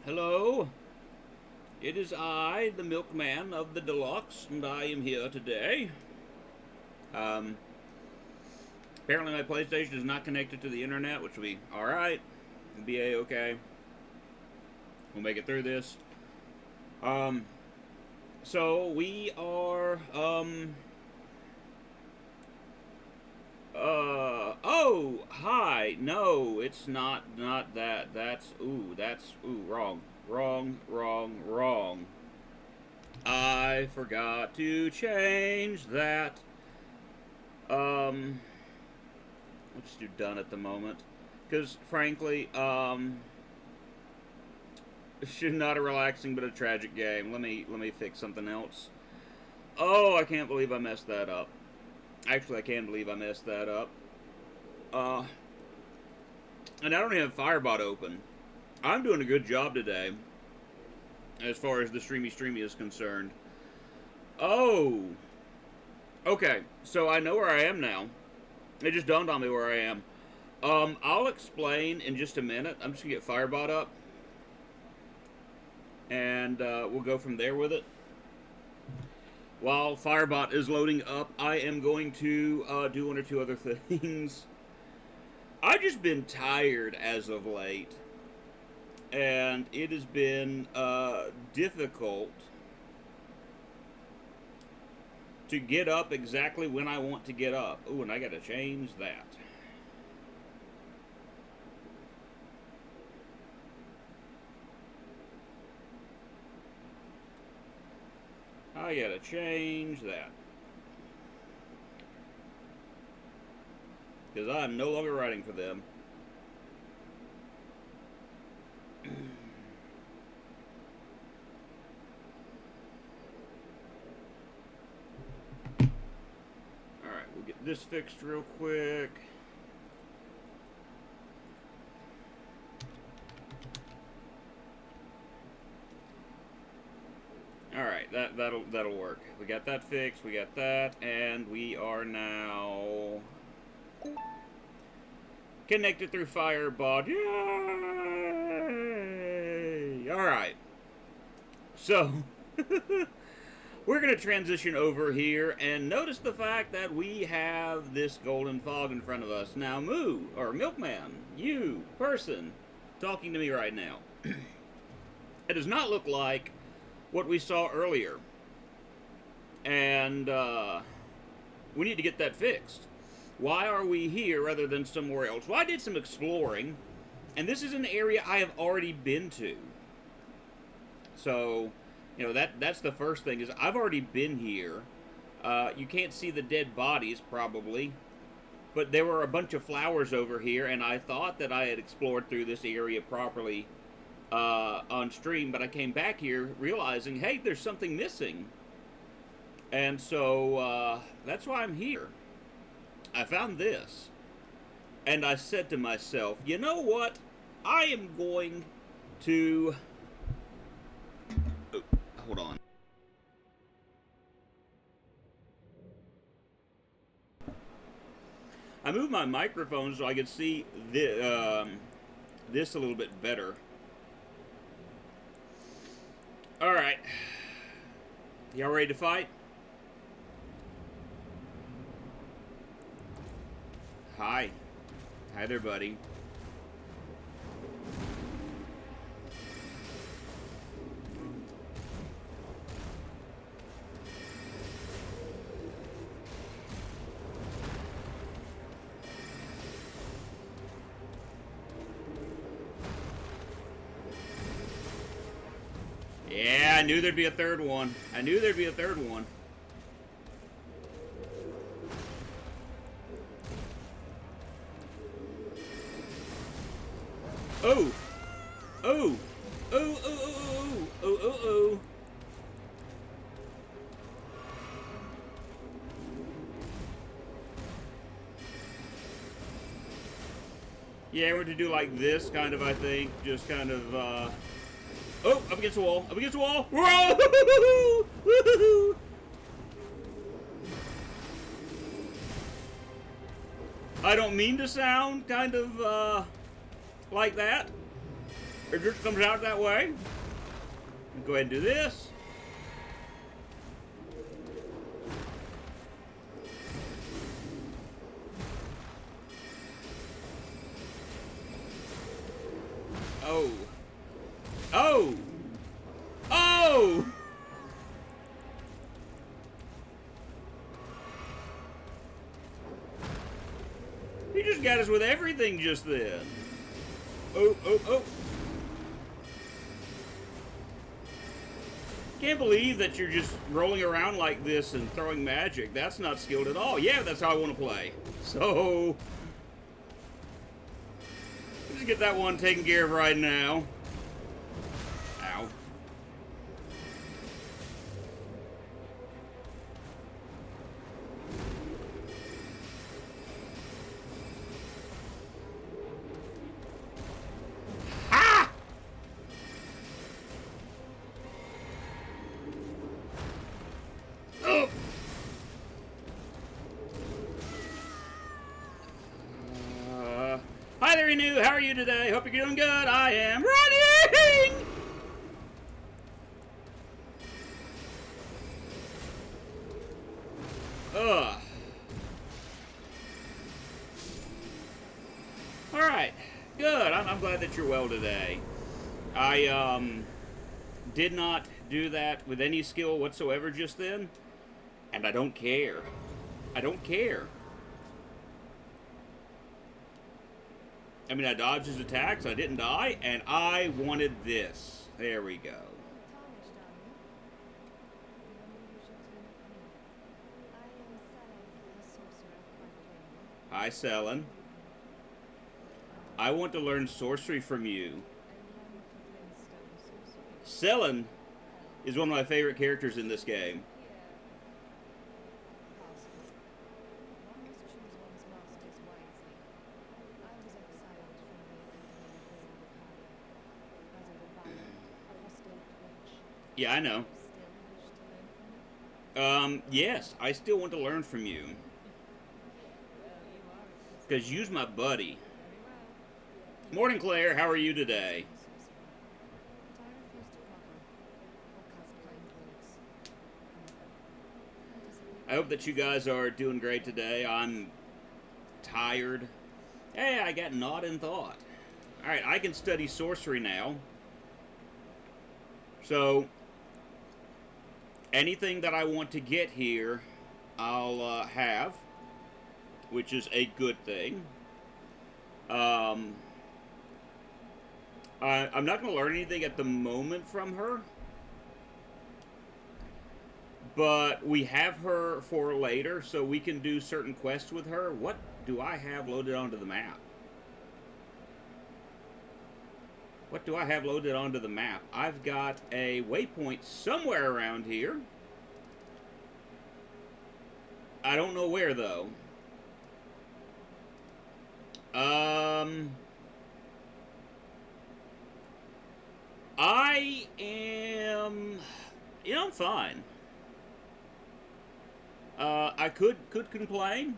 Hello, it is I, the milkman of the Deluxe, and I am here today. Um, Apparently my PlayStation is not connected to the internet, which will be alright. Be A-okay. We'll make it through this. Um, so we are, oh, hi. No, it's not that. Wrong. Wrong. I forgot to change that. Um, let's just do done at the moment. Because, frankly, it's not a relaxing but a tragic game. Let me fix something else. Oh, I can't believe I messed that up. Actually, I can believe I messed that up. Uh, and I don't even have Firebot open. I'm doing a good job today, as far as the streamy is concerned. Oh, okay. So I know where I am now. It just dawned on me where I am. I'll explain in just a minute. I'm just gonna get Firebot up, and we'll go from there with it. While Firebot is loading up, I am going to do one or two other things. I've just been tired as of late, and it has been difficult to get up exactly when I want to get up. Ooh, and I gotta change that. I gotta change that. Because I'm no longer writing for them. Alright, we'll get this fixed real quick. Alright, that'll work. We got that fixed, we got that, and we are now connected through Firebot. Yay! Alright. So, we're going to transition over here and notice the fact that we have this golden fog in front of us. Now, Moo, or Milkman, you, person, talking to me right now. It does not look like what we saw earlier. And we need to get that fixed. Why are we here rather than somewhere else? Well, I did some exploring, and this is an area I have already been to. So, you know, that's the first thing, is I've already been here. You can't see the dead bodies, probably. But there were a bunch of flowers over here, and I thought that I had explored through this area properly on stream, but I came back here realizing, hey, there's something missing. And so that's why I'm here. I found this, and I said to myself, you know what? I am going to... Oh, hold on. I moved my microphone so I could see this a little bit better. Alright. Y'all ready to fight? Hi. Hi there, buddy. Yeah, I knew there'd be a third one. I knew there'd be a third one. Oh! Oh! Oh, oh, oh, oh, oh, oh, oh. Yeah, we're to do like this, kind of, I think. Just kind of, Oh! Up against the wall! Up against the wall! Whoa! Woo-hoo! I don't mean to sound kind of, like that. It just comes out that way. Go ahead and do this. Oh. Oh! Oh! He just got us with everything just then. Oh, oh, oh. Can't believe that you're just rolling around like this and throwing magic. That's not skilled at all. Yeah, that's how I want to play. So, let's get that one taken care of right now. Ow. Ha! Oh! Hi there, Inu. How are you today? Hope you're doing good. I am running! Ugh. Alright. Good. I'm glad that you're well today. I, did not do that with any skill whatsoever just then. And I don't care. I don't care. I mean, I dodged his attacks, I didn't die, and I wanted this. There we go. Hi, Selen. I want to learn sorcery from you. Selen is one of my favorite characters in this game. Yeah, I know. Yes, I still want to learn from you. Because you's my buddy. Morning, Claire. How are you today? I hope that you guys are doing great today. I'm tired. Hey, I got naught in thought. Alright, I can study sorcery now. So, anything that I want to get here, I'll have, which is a good thing. I'm not going to learn anything at the moment from her, but we have her for later, so we can do certain quests with her. What do I have loaded onto the map? What do I have loaded onto the map? I've got a waypoint somewhere around here. I don't know where, though. I am... You know, I'm fine. I could complain.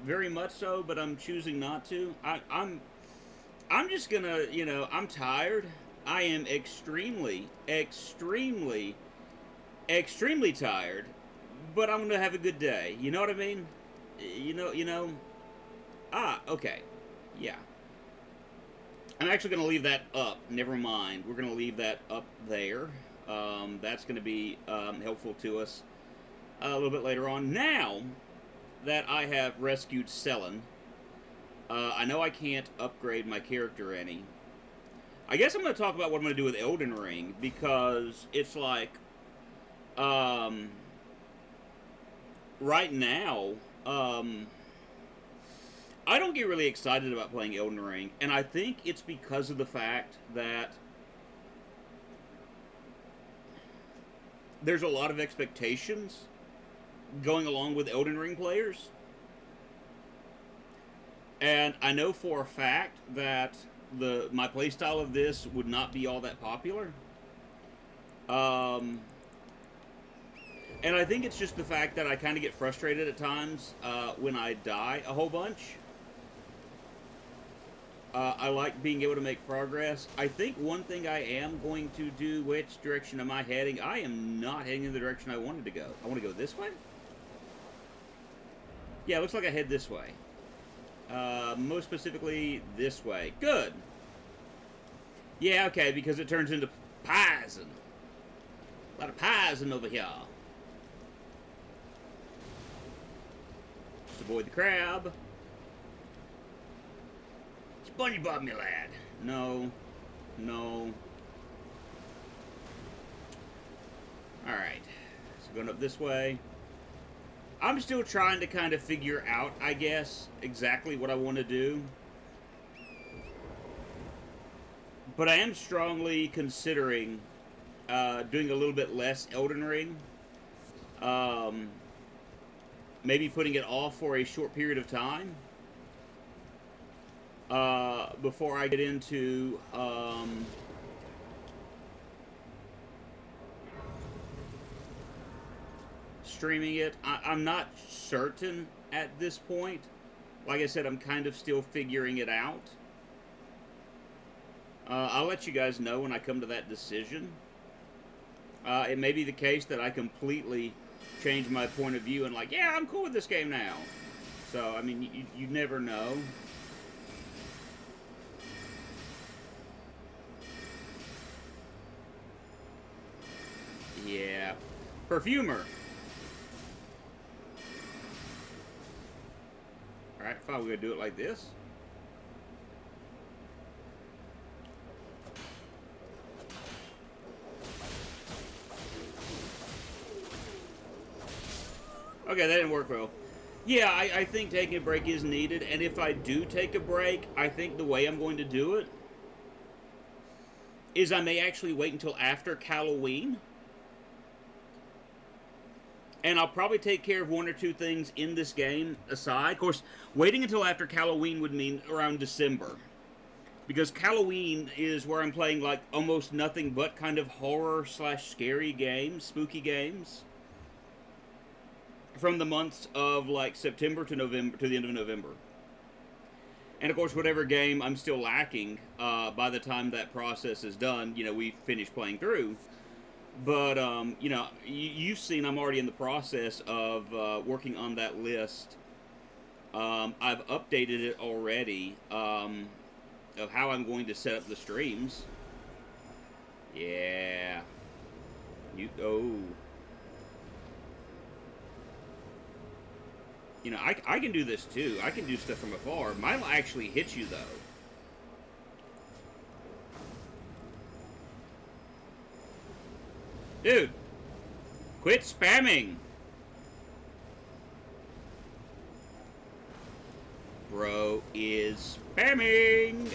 Very much so, but I'm choosing not to. I'm just gonna, you know, I'm tired. I am extremely tired. But I'm gonna have a good day. You know what I mean? You know. Ah, okay. Yeah. I'm actually gonna leave that up. Never mind. We're gonna leave that up there. That's gonna be helpful to us a little bit later on. Now that I have rescued Selen, I know I can't upgrade my character any. I guess I'm going to talk about what I'm going to do with Elden Ring, because it's like, right now, I don't get really excited about playing Elden Ring, and I think it's because of the fact that there's a lot of expectations going along with Elden Ring players. And I know for a fact that my playstyle of this would not be all that popular. And I think it's just the fact that I kind of get frustrated at times when I die a whole bunch. I like being able to make progress. I think one thing I am going to do, which direction am I heading? I am not heading in the direction I wanted to go. I want to go this way? Yeah, it looks like I head this way. Most specifically, this way. Good. Yeah, okay, because it turns into poison. A lot of poison over here. Just avoid the crab. SpongeBob, me lad. No. No. Alright. So going up this way. I'm still trying to kind of figure out, I guess, exactly what I want to do. But I am strongly considering doing a little bit less Elden Ring. Maybe putting it off for a short period of time. Before I get into streaming it. I'm not certain at this point. Like I said, I'm kind of still figuring it out. I'll let you guys know when I come to that decision. It may be the case that I completely change my point of view and like, yeah, I'm cool with this game now. So, I mean, you never know. Yeah. Perfumer. Alright, fine, we're going to do it like this. Okay, that didn't work well. Yeah, I think taking a break is needed, and if I do take a break, I think the way I'm going to do it is I may actually wait until after Halloween. And I'll probably take care of one or two things in this game aside. Of course, waiting until after Halloween would mean around December. Because Halloween is where I'm playing like almost nothing but kind of horror / scary games, spooky games. From the months of like September to November, to the end of November. And of course, whatever game I'm still lacking, by the time that process is done, you know, we finish playing through. But, you know, you've seen I'm already in the process of working on that list. I've updated it already of how I'm going to set up the streams. Yeah. You know, I can do this too. I can do stuff from afar. Mine will actually hit you, though. Dude, quit spamming. Bro is spamming.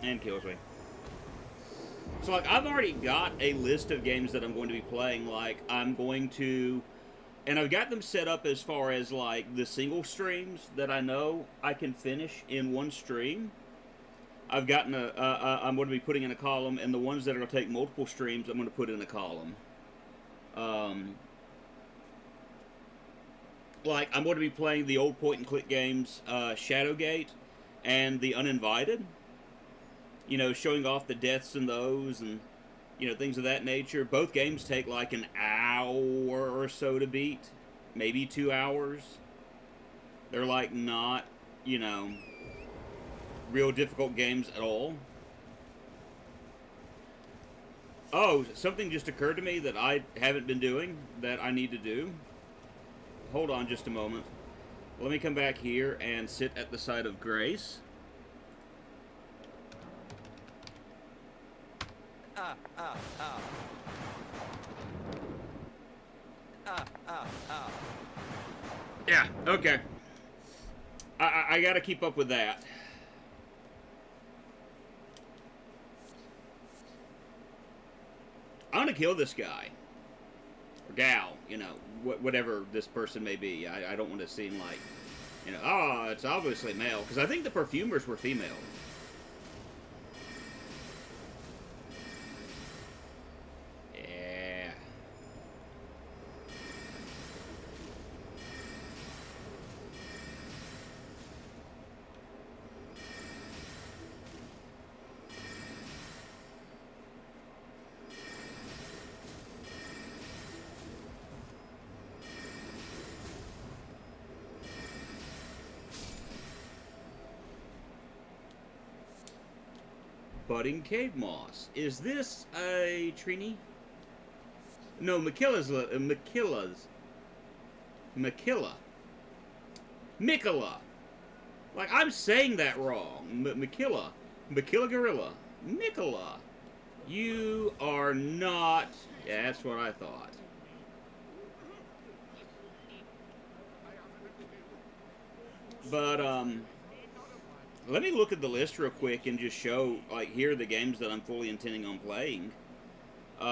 And kills me. So, like, I've already got a list of games that I'm going to be playing. Like, I'm going to... And I've got them set up as far as, like, the single streams that I know I can finish in one stream. I've gotten I'm going to be putting in a column, and the ones that are going to take multiple streams, I'm going to put in a column. Like, I'm going to be playing the old point-and-click games, Shadowgate, and The Uninvited. You know, showing off the deaths in those, and, you know, things of that nature. Both games take, like, an hour or so to beat. Maybe 2 hours. They're, like, not, you know... real difficult games at all. Oh, something just occurred to me that I haven't been doing that I need to do. Hold on just a moment. Let me come back here and sit at the side of Grace. Yeah, okay. I gotta keep up with that. I'm gonna kill this guy. Or gal, you know, whatever this person may be. I don't want to seem like, you know, oh, it's obviously male. Because I think the perfumers were female. Yeah. budding cave moss. Is this a Trini? No, Maquilla's Maquilla. Mikola. Like, I'm saying that wrong. Maquilla. Maquilla Gorilla. Mikola. You are not... Yeah, that's what I thought. But, let me look at the list real quick and just show, like, here are the games that I'm fully intending on playing. Let's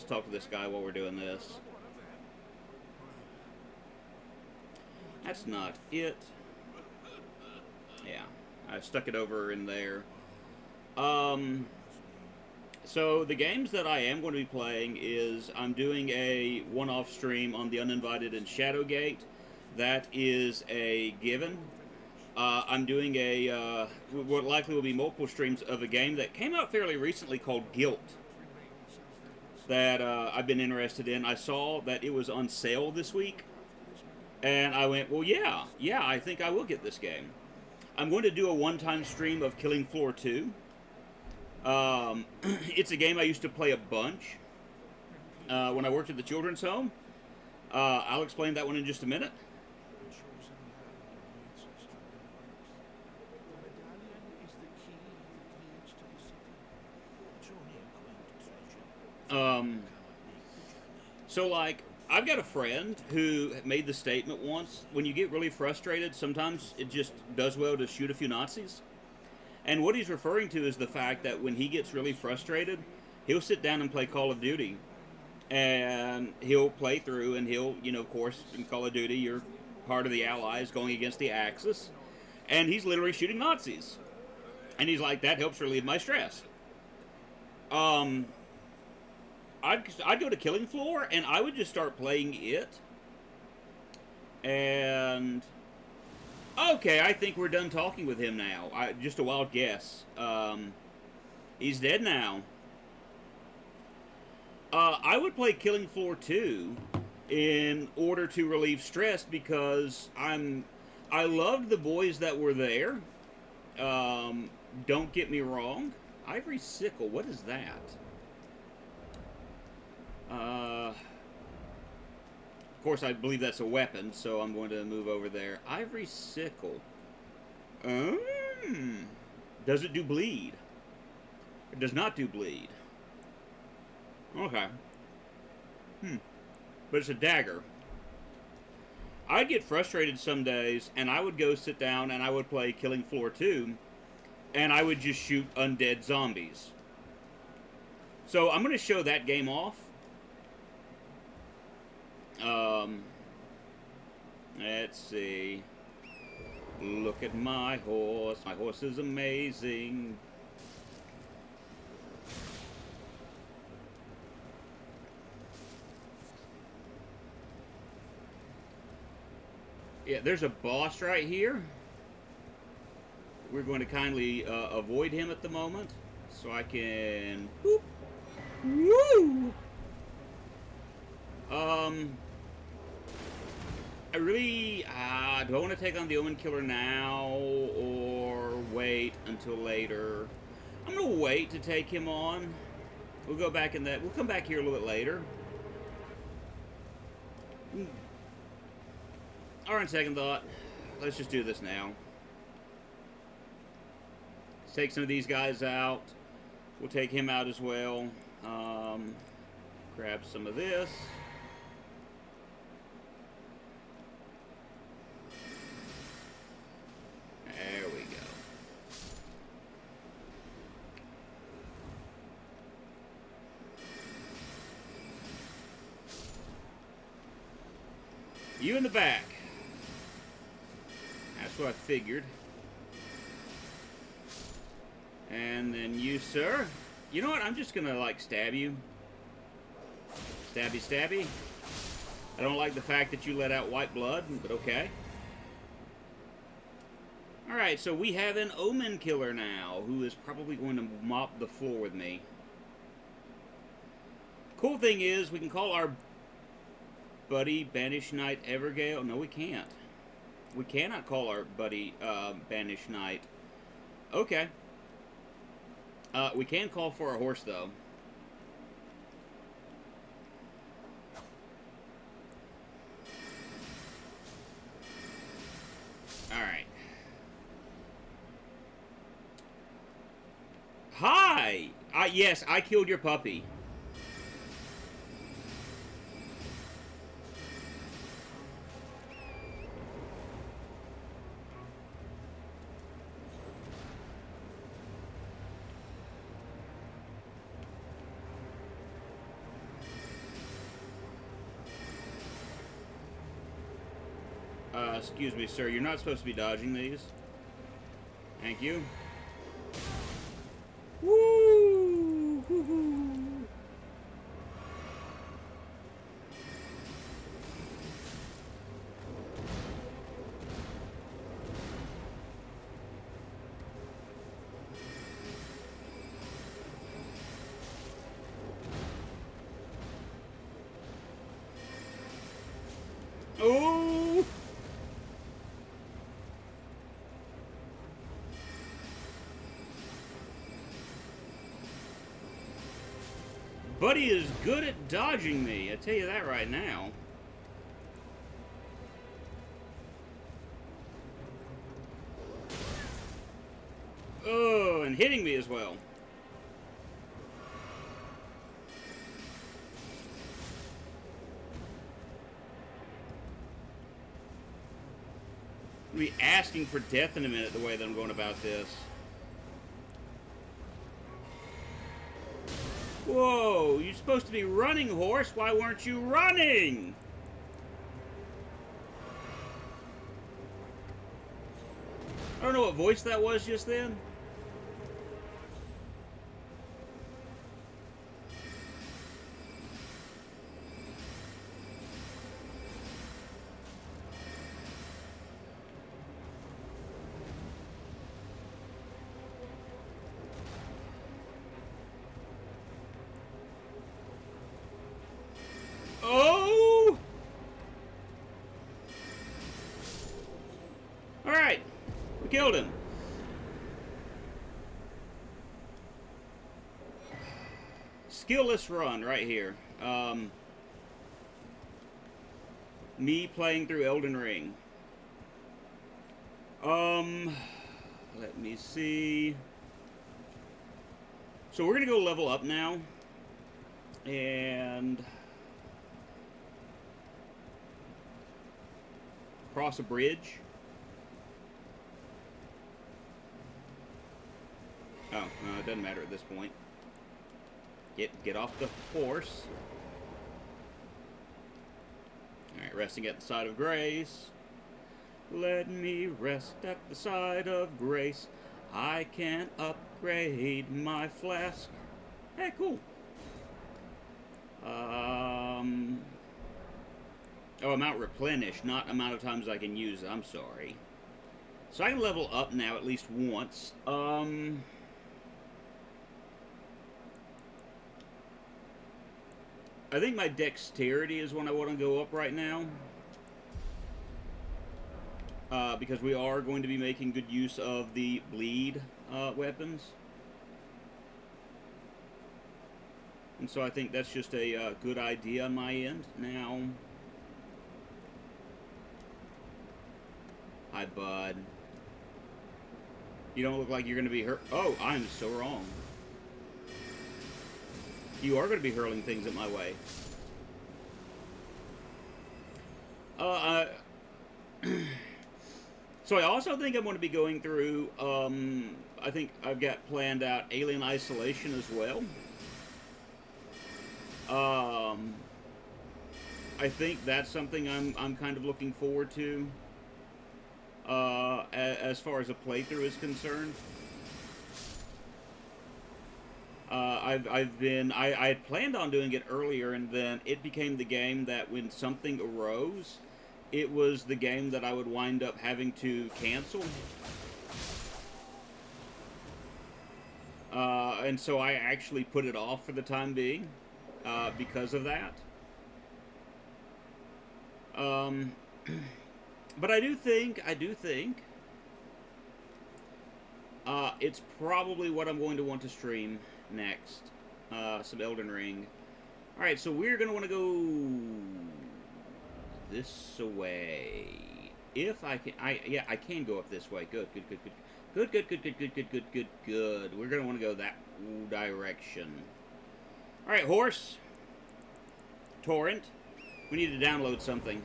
talk to this guy while we're doing this. That's not it. Yeah, I stuck it over in there. So the games that I am going to be playing is I'm doing a one-off stream on The Uninvited and Shadowgate. That is a given. I'm doing a, what likely will be multiple streams of a game that came out fairly recently called Guilt that I've been interested in. I saw that it was on sale this week, and I went, well, yeah, I think I will get this game. I'm going to do a one-time stream of Killing Floor 2. It's a game I used to play a bunch when I worked at the children's home. I'll explain that one in just a minute. So, like, I've got a friend who made the statement once, when you get really frustrated, sometimes it just does well to shoot a few Nazis. And what he's referring to is the fact that when he gets really frustrated, he'll sit down and play Call of Duty. And he'll play through, and he'll, you know, of course, in Call of Duty, you're part of the Allies going against the Axis. And he's literally shooting Nazis. And he's like, that helps relieve my stress. I'd go to Killing Floor, and I would just start playing it. And... okay, I think we're done talking with him now. Just a wild guess. He's dead now. I would play Killing Floor 2 in order to relieve stress because I loved the boys that were there. Don't get me wrong. Ivory Sickle, what is that? Of course, I believe that's a weapon, so I'm going to move over there. Ivory Sickle. Does it do bleed? It does not do bleed. Okay. But it's a dagger. I'd get frustrated some days, and I would go sit down and I would play Killing Floor 2, and I would just shoot undead zombies. So I'm going to show that game off. Let's see. Look at my horse. My horse is amazing. Yeah, there's a boss right here. We're going to kindly avoid him at the moment. So I can... whoop. Woo! I really, do I want to take on the Omen Killer now, or wait until later? I'm going to wait to take him on. We'll go back in that, we'll come back here a little bit later. Or on second thought, let's just do this now. Let's take some of these guys out. We'll take him out as well. Grab some of this. There we go. You in the back. That's what I figured. And then you, sir. You know what? I'm just gonna, like, stab you. Stabby, stabby. I don't like the fact that you let out white blood, but okay. Alright, so we have an Omen Killer now, who is probably going to mop the floor with me. Cool thing is, we can call our buddy Banished Knight Evergale. No, we can't. We cannot call our buddy Banished Knight. Okay. We can call for a horse, though. Alright. Hi! Yes, I killed your puppy. Excuse me, sir. You're not supposed to be dodging these. Thank you. Woo! Hoo-hoo. Oh! Buddy is good at dodging me, I tell you that right now. Oh, and hitting me as well. I'll be asking for death in a minute the way that I'm going about this. Whoa, you're supposed to be running, horse. Why weren't you running? I don't know what voice that was just then. Oh! Alright. We killed him. Skillless run right here. Me playing through Elden Ring. Let me see. So we're gonna go level up now. And cross a bridge. Oh, no, it doesn't matter at this point. Get off the horse. Alright, resting at the side of grace. Let me rest at the side of grace. I can upgrade my flask. Hey, cool. Oh, amount replenished, not amount of times I can use it. I'm sorry. So I can level up now at least once. I think my dexterity is when I want to go up right now. Because we are going to be making good use of the bleed weapons. And so I think that's just a good idea on my end. Now, hi, bud. You don't look like you're going to be hurt. Oh, I'm so wrong. You are going to be hurling things at my way. So I also think I'm going to be going through, I think I've got planned out Alien Isolation as well. I think that's something I'm kind of looking forward to, as far as a playthrough is concerned. I had planned on doing it earlier, and then it became the game that when something arose, it was the game that I would wind up having to cancel. And so I actually put it off for the time being, because of that. But I do think, it's probably what I'm going to want to stream next. Some Elden Ring. Alright, so we're going to want to go this way. If I can, yeah, I can go up this way. Good. Good. We're going to want to go that direction. Alright, horse. Torrent. We need to download something.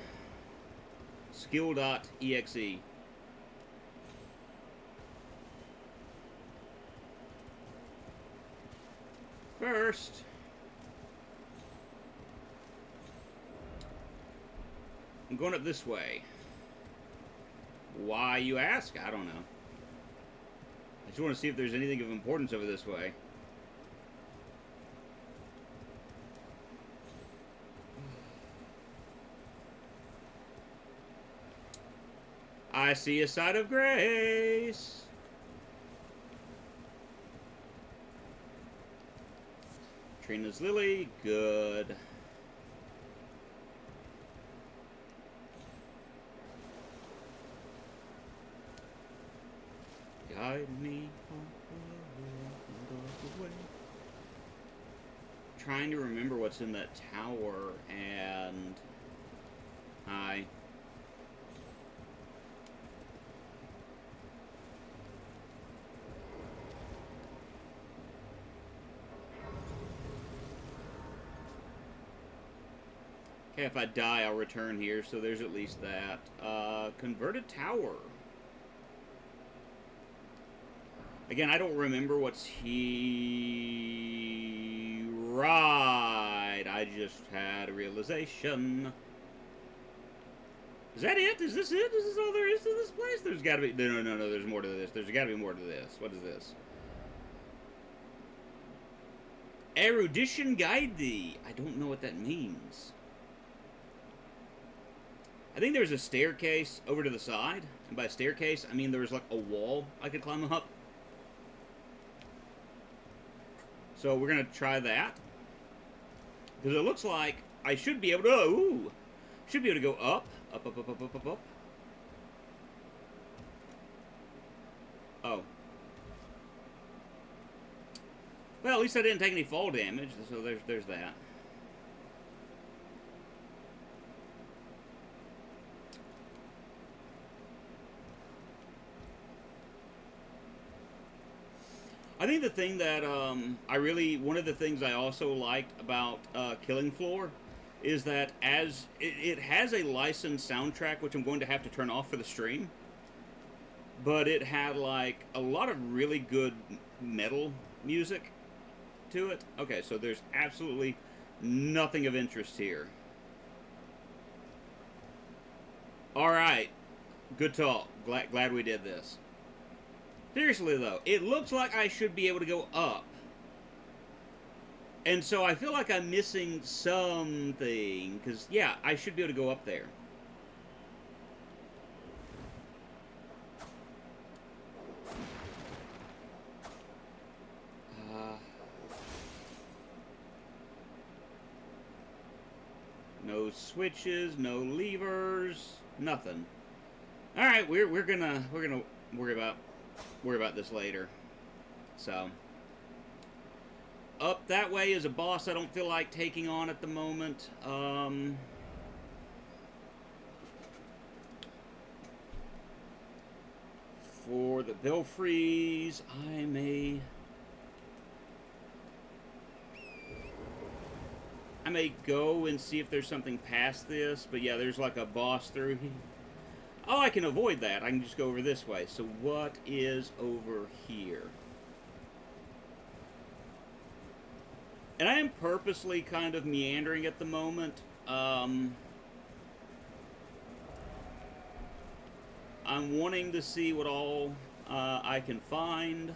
Skill.exe. First, I'm going up this way. Why, you ask? I don't know. I just want to see if there's anything of importance over this way. I see a side of grace. Trina's Lily, good. Guide me all the way. Trying to remember what's in that tower, and hi. Okay, if I die, I'll return here, so there's at least that. Converted tower. Again, I don't remember what's he... Right, I just had a realization. Is that it? Is this it? Is this all there is to this place? There's gotta be... No, there's more to this. There's gotta be more to this. What is this? Erudition guide thee. I don't know what that means. I think there's a staircase over to the side. And by staircase, I mean there was like a wall I could climb up. So we're going to try that. Because it looks like I should be able to... Ooh! Should be able to go up. Up. Oh. Well, at least I didn't take any fall damage. So there's that. I think the thing that one of the things I also liked about Killing Floor is that as it has a licensed soundtrack, which I'm going to have to turn off for the stream, but it had like a lot of really good metal music to it. Okay, so there's absolutely nothing of interest here. All right, good talk. Glad we did this. Seriously, though, it looks like I should be able to go up. And so I feel like I'm missing something. Because, yeah, I should be able to go up there. No switches, no levers, nothing. All right, we're gonna worry about this later. So up that way is a boss I don't feel like taking on at the moment. For the Belfries, I may go and see if there's something past this, but yeah, there's like a boss through here. Oh, I can avoid that. I can just go over this way. So what is over here? And I am purposely kind of meandering at the moment. I'm wanting to see what all I can find.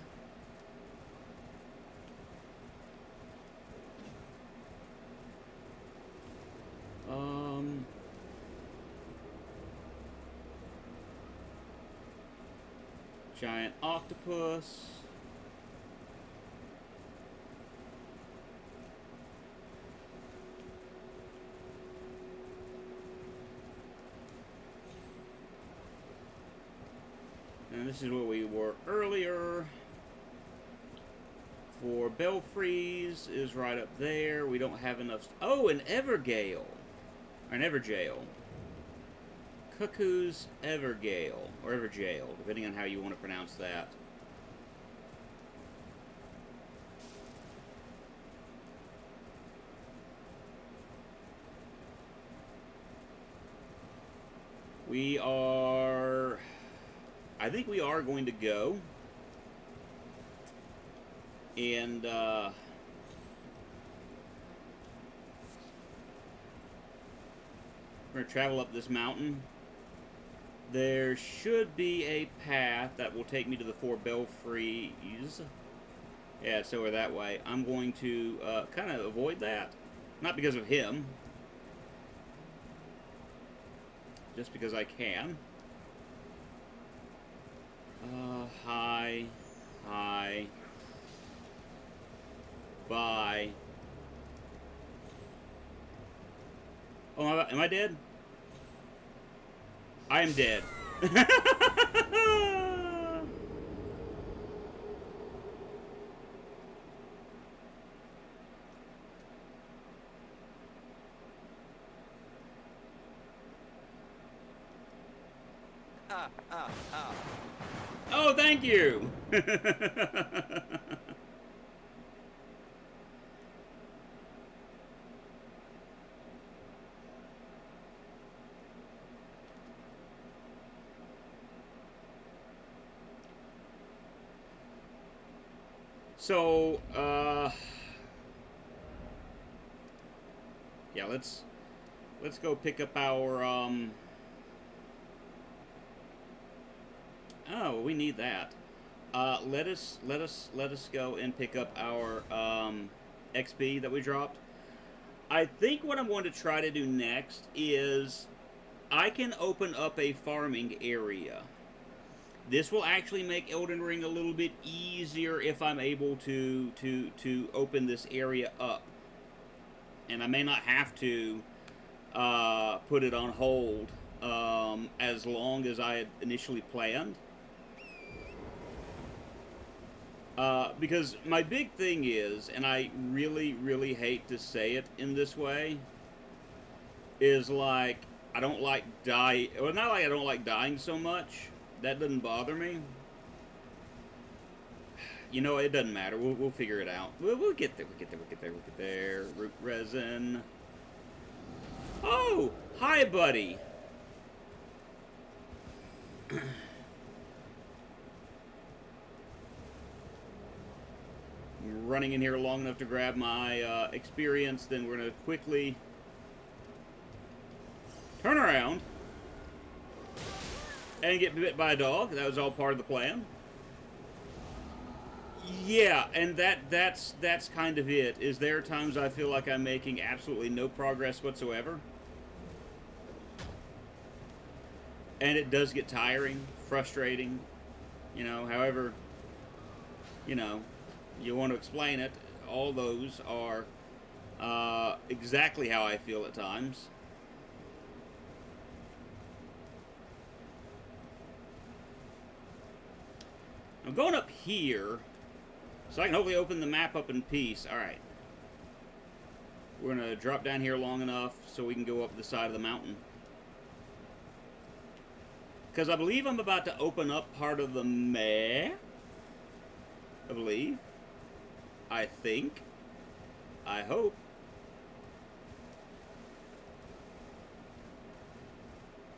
Giant octopus. And this is where we were earlier. For Belfries is right up there. We don't have enough... Oh, an Evergale. Or an Everjail. Cuckoo's Evergale. Or Everjail, depending on how you want to pronounce that. We are... I think we are going to go. And, we're going to travel up this mountain. There should be a path that will take me to the 4 Belfries. Yeah, so we're that way. I'm going to kind of avoid that. Not because of him. Just because I can. Hi. Hi. Bye. Oh, am I dead? I am dead. Oh, thank you. So, yeah, let's go pick up our, oh, we need that. Let us go and pick up our, XP that we dropped. I think what I'm going to try to do next is I can open up a farming area. This will actually make Elden Ring a little bit easier if I'm able to open this area up. And I may not have to put it on hold as long as I had initially planned. Because my big thing is, and I really, really hate to say it in this way, is like, I don't like dying. Well, not like I don't like dying so much. That doesn't bother me. You know, it doesn't matter. We'll figure it out. We'll get there. We'll get there. Root resin. Oh, hi, buddy. Running in here long enough to grab my experience. Then we're gonna quickly turn around and get bit by a dog. That was all part of the plan. Yeah, and that's kind of it. Is there are times I feel like I'm making absolutely no progress whatsoever. And it does get tiring, frustrating, you know, however, you know, you want to explain it. All those are exactly how I feel at times. I'm going up here, so I can hopefully open the map up in peace. Alright. We're going to drop down here long enough so we can go up the side of the mountain. Because I believe I'm about to open up part of the map. I believe. I think. I hope.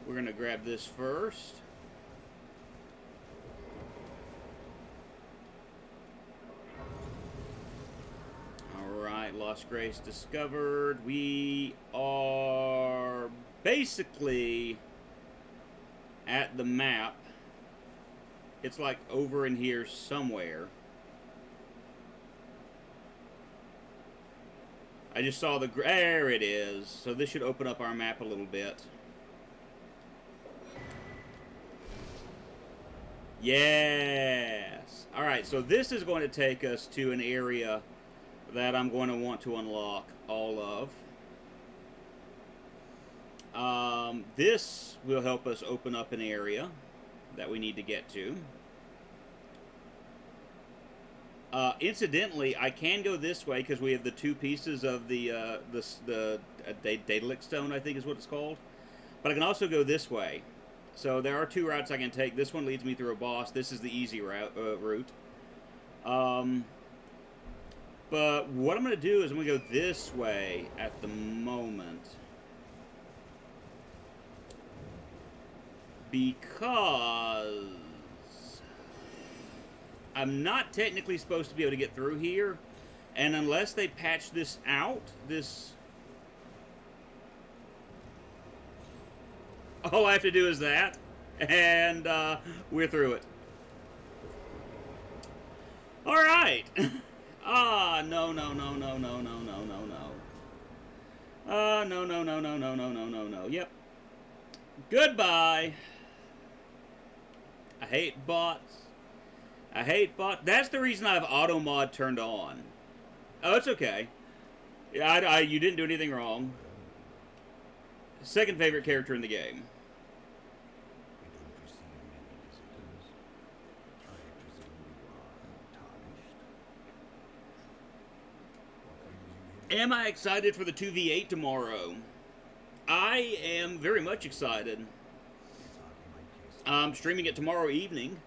We're going to grab this first. Alright, Lost Grace discovered. We are basically at the map. It's like over in here somewhere. I just saw the... There it is. So this should open up our map a little bit. Yes! Alright, so this is going to take us to an area that I'm going to want to unlock all of. This will help us open up an area. that we need to get to. Incidentally, I can go this way because we have the 2 pieces of the Daedalic stone, I think is what it's called. But I can also go this way. So there are 2 routes I can take. This one leads me through a boss. This is the easy route. But what I'm going to do is I'm going to go this way at the moment. Because I'm not technically supposed to be able to get through here. And unless they patch this out, all I have to do is that. And we're through it. Alright. No. No. Yep. Goodbye. I hate bots. That's the reason I have auto mod turned on. Oh, it's okay. You didn't do anything wrong. Second favorite character in the game. Am I excited for the 2v8 tomorrow? I am very much excited. I'm streaming it tomorrow evening.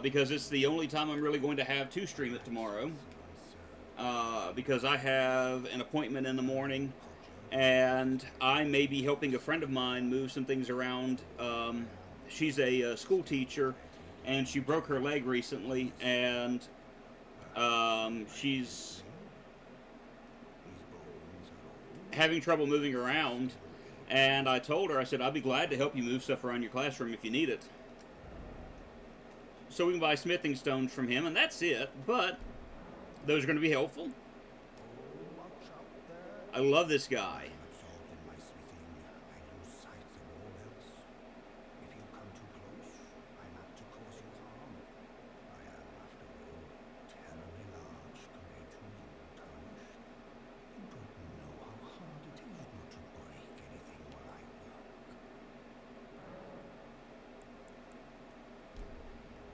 Because it's the only time I'm really going to have to stream it tomorrow. Because I have an appointment in the morning, and I may be helping a friend of mine move some things around. She's a school teacher, and she broke her leg recently, and she's having trouble moving around. And I told her, I said, I'd be glad to help you move stuff around your classroom if you need it. So we can buy smithing stones from him, and that's it. But those are going to be helpful. I love this guy.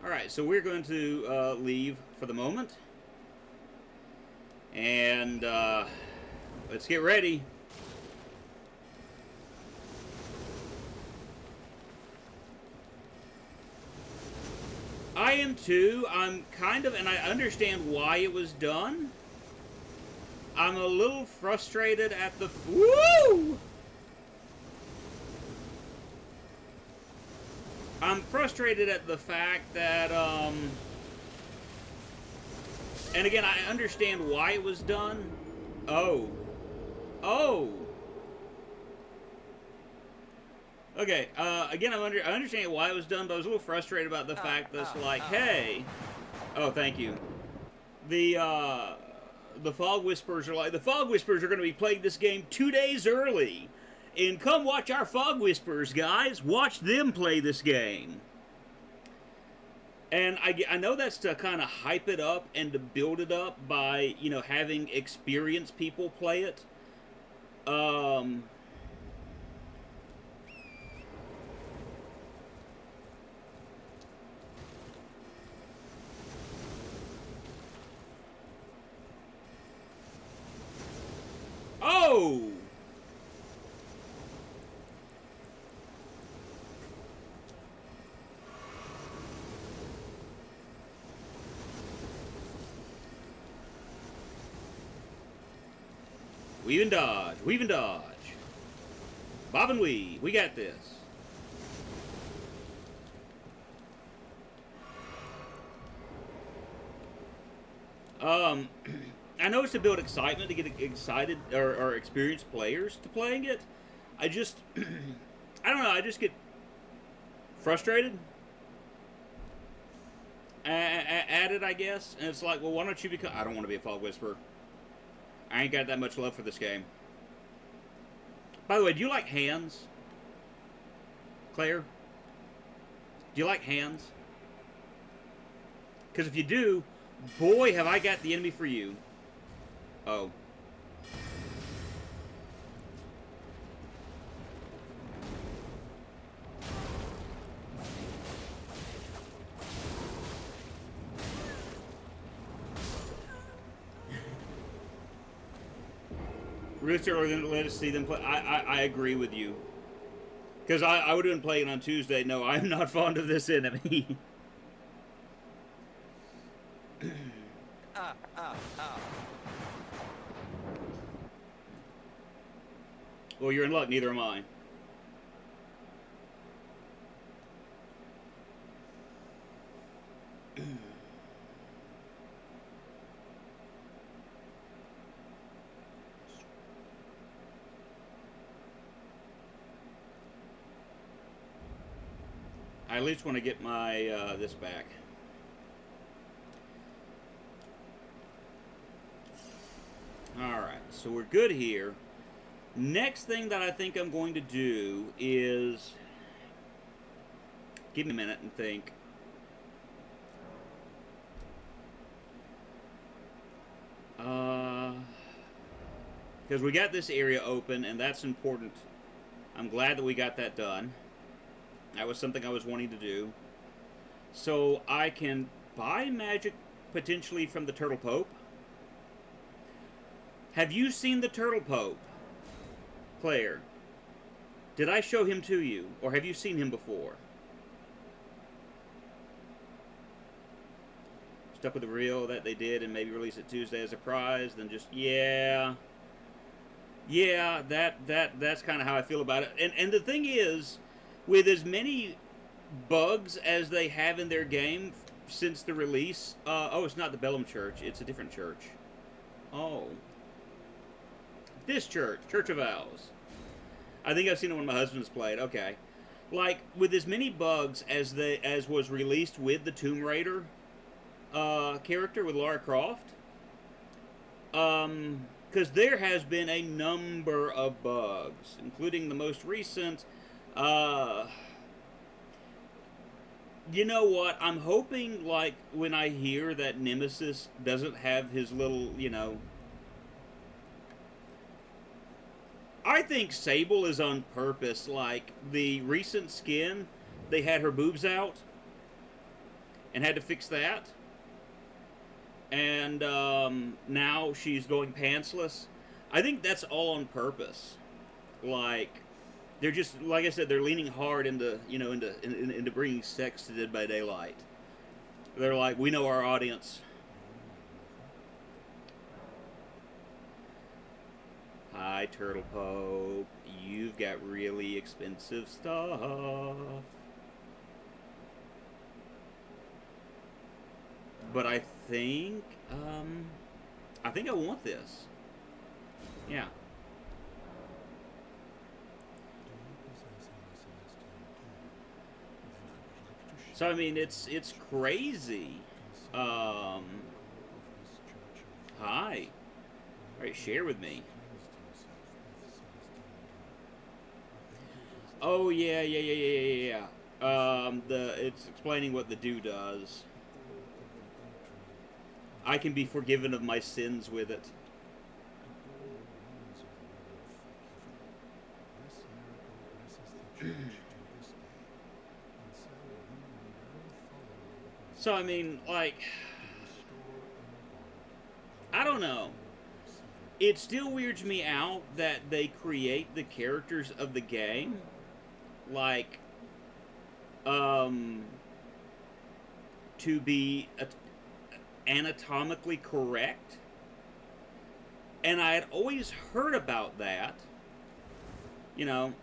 Alright, so we're going to leave for the moment. And let's get ready. I am too. I'm kind of, and I understand why it was done. I'm a little frustrated at the... Woo! I'm frustrated at the fact that, and again, I understand why it was done. Oh. Okay, again, I understand why it was done, but I was a little frustrated about the fact that it's like, hey... Oh, thank you. The Fog Whisperers are like, the Fog Whisperers are going to be playing this game 2 days early. And come watch our Fog Whisperers, guys. Watch them play this game. And I know that's to kind of hype it up and to build it up by, you know, having experienced people play it. Oh! Weave and dodge. Weave and dodge. Bob and weave. We got this. I know it's to build excitement, to get excited or experienced players to playing it. I just, I don't know, I just get frustrated at it, I guess. And it's like, well, why don't you become... I don't want to be a Fog Whisperer. I ain't got that much love for this game. By the way, do you like hands? Claire? Do you like hands? Because if you do, boy, have I got the enemy for you. Oh. Rooster, or then let us see them play. I agree with you. Because I would have been playing on Tuesday. No, I'm not fond of this enemy. Well, you're in luck. Neither am I. I at least want to get my this back. Alright, so we're good here. Next thing that I think I'm going to do is... Give me a minute and think. Because we got this area open, and that's important. I'm glad that we got that done. That was something I was wanting to do. So I can buy magic potentially from the Turtle Pope. Have you seen the Turtle Pope, Claire? Did I show him to you, or have you seen him before? Stuck with the reel that they did and maybe release it Tuesday as a prize, then just, yeah. Yeah, that's kind of how I feel about it. And the thing is, with as many bugs as they have in their game since the release, oh, it's not the Bellum Church, it's a different church. Oh. This church, Church of Owls. I think I've seen it when my husband's played. Okay. Like, with as many bugs as was released with the Tomb Raider character with Lara Croft, because there has been a number of bugs, including the most recent. You know what? I'm hoping, like, when I hear that Nemesis doesn't have his little, you know... I think Sable is on purpose. Like, the recent skin, they had her boobs out and had to fix that. And now she's going pantsless. I think that's all on purpose. Like, they're just, like I said, they're leaning hard into, you know, into bringing sex to Dead by Daylight. They're like, we know our audience. Hi, Turtle Pope. You've got really expensive stuff. But I think I want this. Yeah. So I mean, it's crazy. Hi. All right, share with me. Oh yeah. It's explaining what the dew does. I can be forgiven of my sins with it. So, I mean, like, I don't know. It still weirds me out that they create the characters of the game, like, to be anatomically correct. And I had always heard about that, you know,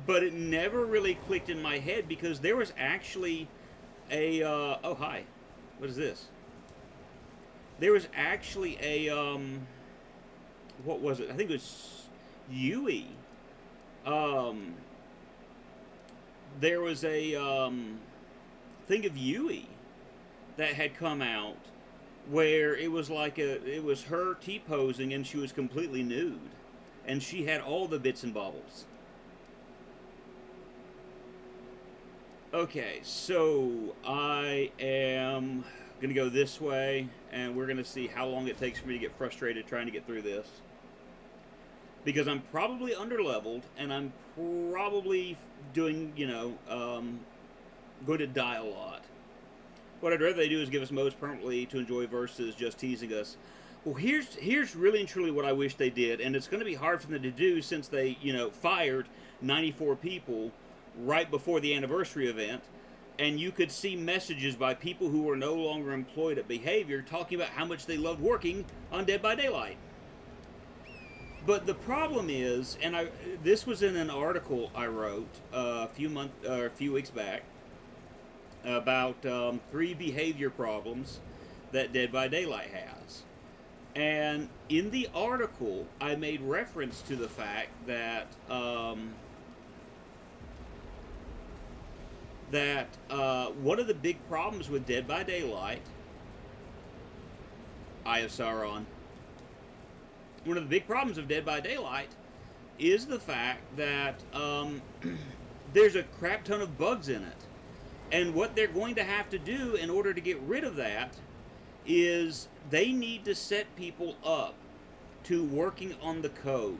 but it never really clicked in my head because there was actually a, oh, hi. What is this? There was actually a, what was it? I think it was Yui. There was a, thing of Yui that had come out where it was like it was her T-posing and she was completely nude. And she had all the bits and bobbles. Okay, so I am going to go this way, and we're going to see how long it takes for me to get frustrated trying to get through this. Because I'm probably underleveled, and I'm probably doing, you know, going to die a lot. What I'd rather they do is give us modes permanently to enjoy versus just teasing us. Well, here's really and truly what I wish they did, and it's going to be hard for them to do since they, fired 94 people right before the anniversary event, and you could see messages by people who were no longer employed at Behavior talking about how much they loved working on Dead by Daylight. But the problem is, and this was in an article I wrote a few weeks back about 3 behavior problems that Dead by Daylight has. And in the article, I made reference to the fact that one of the big problems with Dead by Daylight, Eye of Sauron, one of the big problems of Dead by Daylight is the fact that there's a crap ton of bugs in it. And what they're going to have to do in order to get rid of that is they need to set people up to working on the code.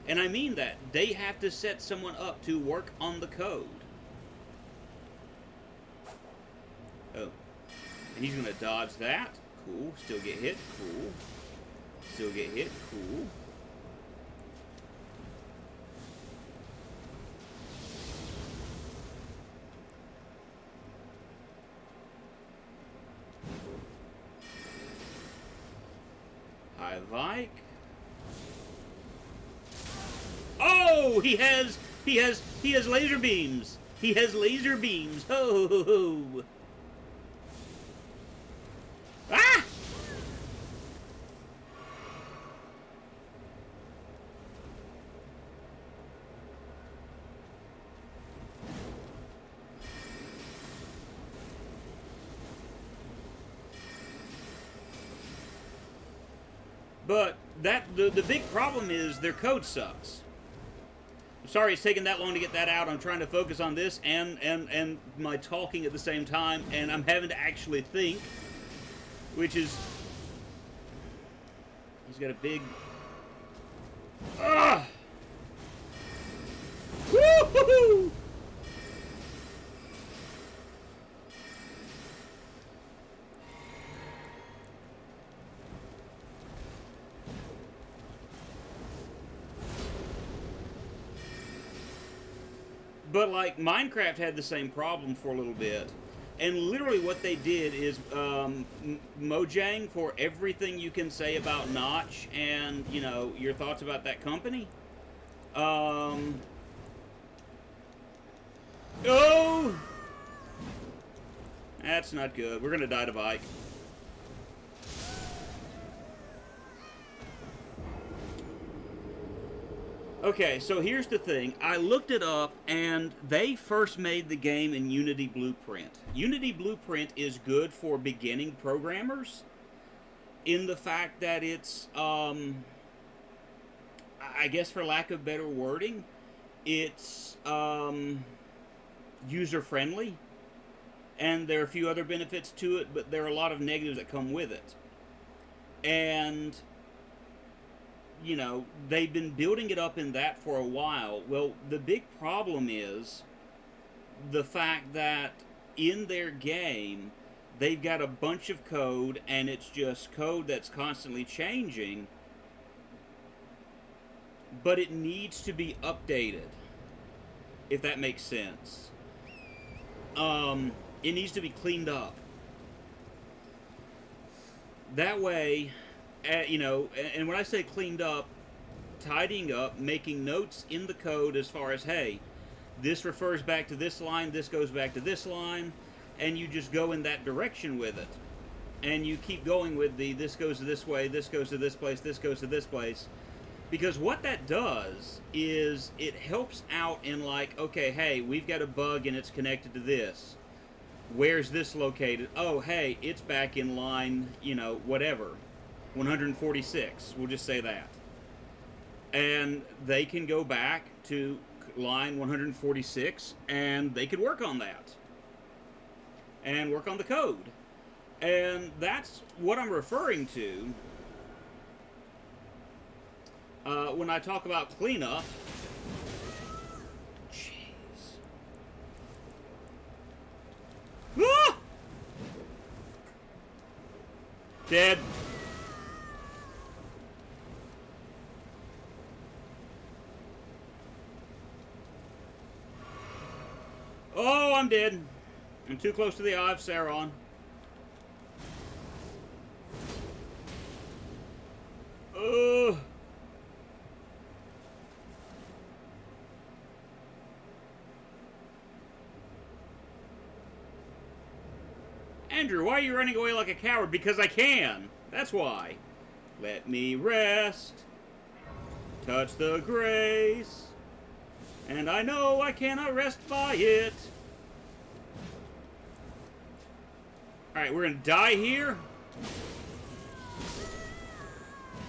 And I mean that. They have to set someone up to work on the code. Oh. He's going to dodge that. Cool. Still get hit. Cool. Still get hit. Cool. Hi, Vike. Oh, he has laser beams. He has laser beams. Ho, ho, ho. Ah! But the big problem is their code sucks. I'm sorry it's taking that long to get that out. I'm trying to focus on this and my talking at the same time, and I'm having to actually think, which is... He's got a big... Ah! Woo-hoo-hoo! But, like, Minecraft had the same problem for a little bit. And literally what they did is Mojang for everything you can say about Notch and, your thoughts about that company. Oh! That's not good. We're going to die to Vike. Okay, so here's the thing. I looked it up, and they first made the game in Unity Blueprint. Unity Blueprint is good for beginning programmers in the fact that it's, I guess for lack of better wording, it's user-friendly, and there are a few other benefits to it, but there are a lot of negatives that come with it. And... they've been building it up in that for a while. Well, the big problem is the fact that in their game, they've got a bunch of code, and it's just code that's constantly changing, but it needs to be updated, if that makes sense. It needs to be cleaned up. That way... and when I say cleaned up, tidying up, making notes in the code as far as, hey, this refers back to this line, this goes back to this line, and you just go in that direction with it. And you keep going with this goes to this way, this goes to this place, this goes to this place. Because what that does is it helps out in like, okay, hey, we've got a bug and it's connected to this. Where's this located? Oh, hey, it's back in line, whatever. 146, we'll just say that. And they can go back to line 146, and they could work on that. And work on the code. And that's what I'm referring to when I talk about cleanup. Jeez. Ah! Dead. dead. I'm too close to the Eye of Sauron. Andrew, why are you running away like a coward? Because I can. That's why. Let me rest. Touch the grace. And I know I cannot rest by it. Alright, we're gonna die here.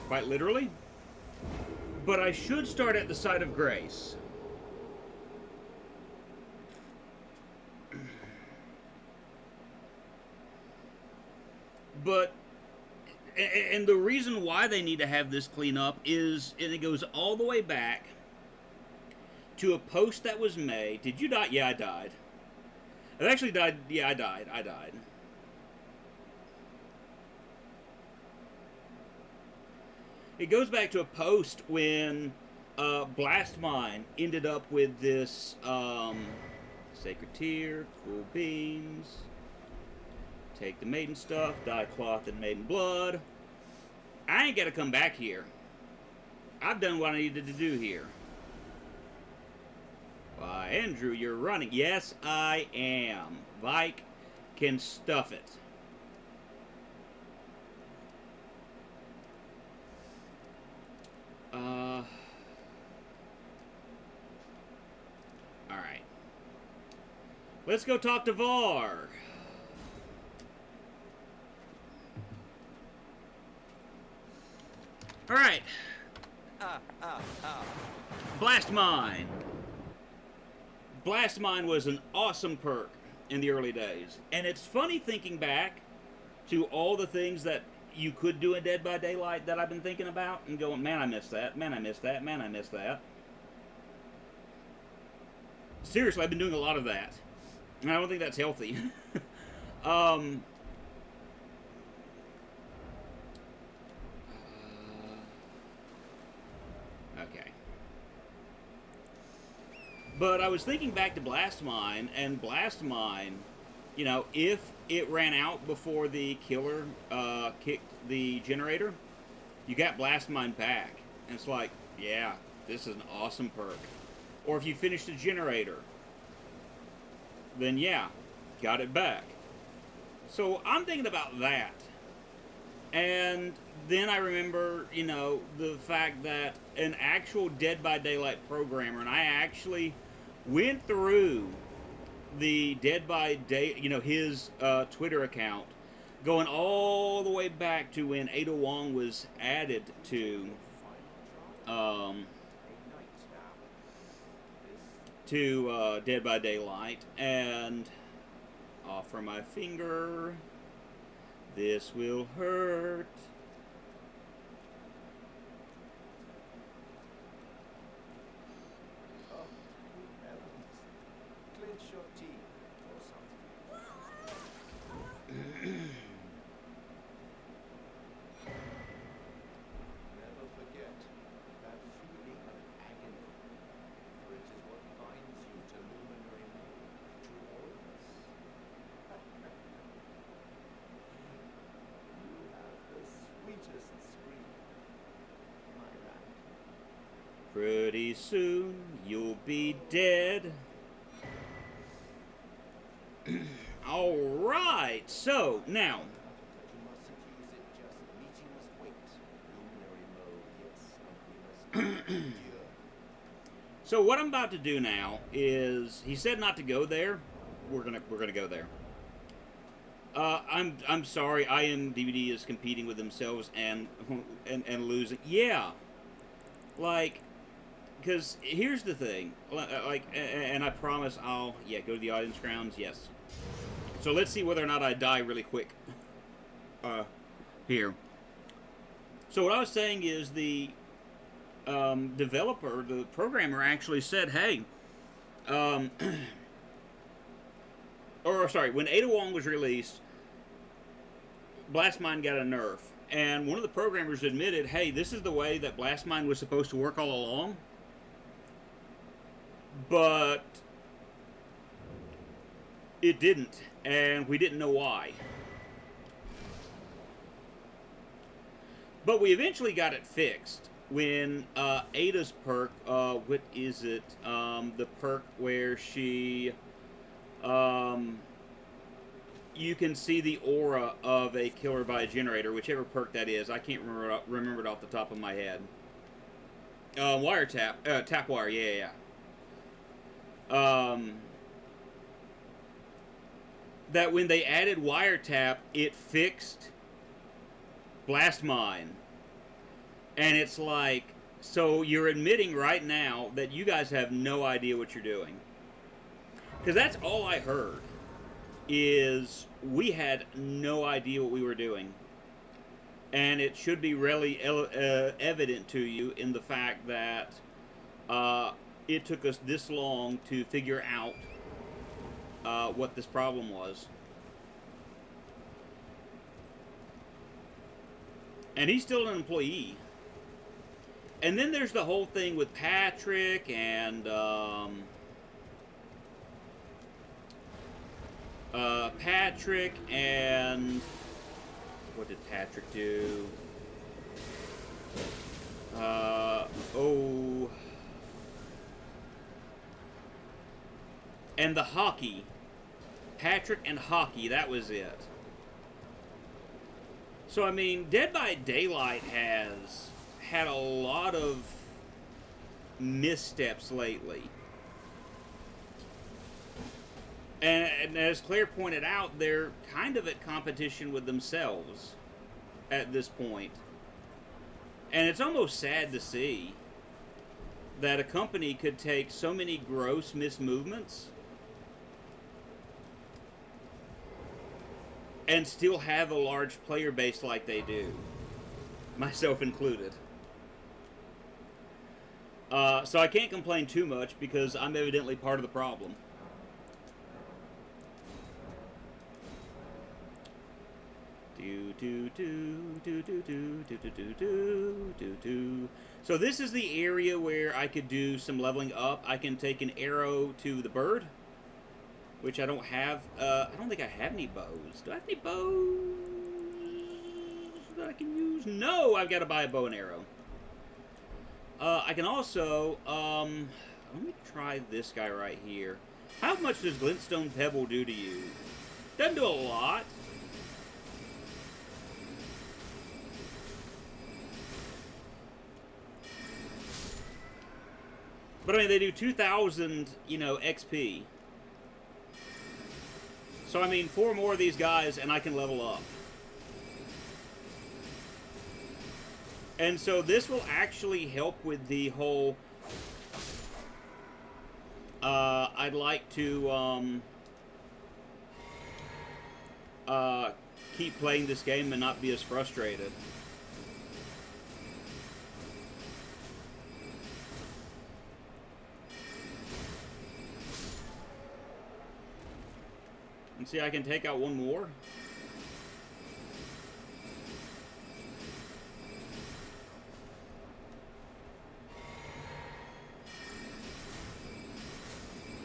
Quite literally. But I should start at the site of grace. But, and the reason why they need to have this cleanup is, and it goes all the way back to a post that was made. Did you die? Yeah, I died. I actually died. Yeah, I died. It goes back to a post when Blast Mine ended up with this Sacred Tear, cool beans, take the maiden stuff, dye cloth and maiden blood. I ain't got to come back here. I've done what I needed to do here. Why, Andrew, you're running. Yes, I am. Vike can stuff it. Alright. Let's go talk to Var. Alright. Blast Mine. Blast Mine was an awesome perk in the early days. And it's funny thinking back to all the things that you could do in Dead by Daylight that I've been thinking about and going, man, I missed that, man, I missed that, man, I missed that. Seriously, I've been doing a lot of that. And I don't think that's healthy. Okay. But I was thinking back to Blast Mine, and Blast Mine, you know, if it ran out before the killer kicked the generator, you got Blast Mine back. And it's like, yeah, this is an awesome perk. Or if you finish the generator, then yeah, got it back. So I'm thinking about that. And then I remember, you know, the fact that an actual Dead by Daylight programmer, and I actually went through the Dead by Day, you know, his Twitter account, going all the way back to when Ada Wong was added to Dead by Daylight, and offer my finger. This will hurt. Pretty soon you'll be dead. Alright, so now so what I'm about to do now is, he said not to go there. We're gonna go there. I'm sorry, IMDb is competing with themselves and losing. Yeah. Like, because here's the thing, like, and I promise I'll, yeah, go to the audience grounds, yes. So let's see whether or not I die really quick. Here. So what I was saying is the developer, the programmer actually said, hey, or sorry, when Ada Wong was released, Blast Mine got a nerf. And one of the programmers admitted, hey, this is the way that Blast Mine was supposed to work all along. But it didn't, and we didn't know why. But we eventually got it fixed when Ada's perk, what is it? The perk where she, you can see the aura of a killer by a generator, whichever perk that is. I can't remember it off the top of my head. Wiretap, tap wire, yeah. That when they added wiretap, it fixed Blast Mine. And it's like, so you're admitting right now that you guys have no idea what you're doing. Because that's all I heard, is we had no idea what we were doing. And it should be really evident to you in the fact that it took us this long to figure out what this problem was. And he's still an employee. And then there's the whole thing with Patrick and what did Patrick do? And the hockey. Patrick and hockey, that was it. So, I mean, Dead by Daylight has had a lot of missteps lately. And as Claire pointed out, they're kind of at competition with themselves at this point. And it's almost sad to see that a company could take so many gross mismovements and still have a large player base like they do, myself included. So I can't complain too much because I'm evidently part of the problem. So this is the area where I could do some leveling up. I can take an arrow to the bird, which I don't have. I don't think I have any bows. Do I have any bows that I can use? No, I've got to buy a bow and arrow. I can also, let me try this guy right here. How much does Glintstone Pebble do to you? Doesn't do a lot. But I mean, they do 2,000, XP. So I mean, 4 more of these guys and I can level up. And so this will actually help with the whole, I'd like to, keep playing this game and not be as frustrated. And see, I can take out one more.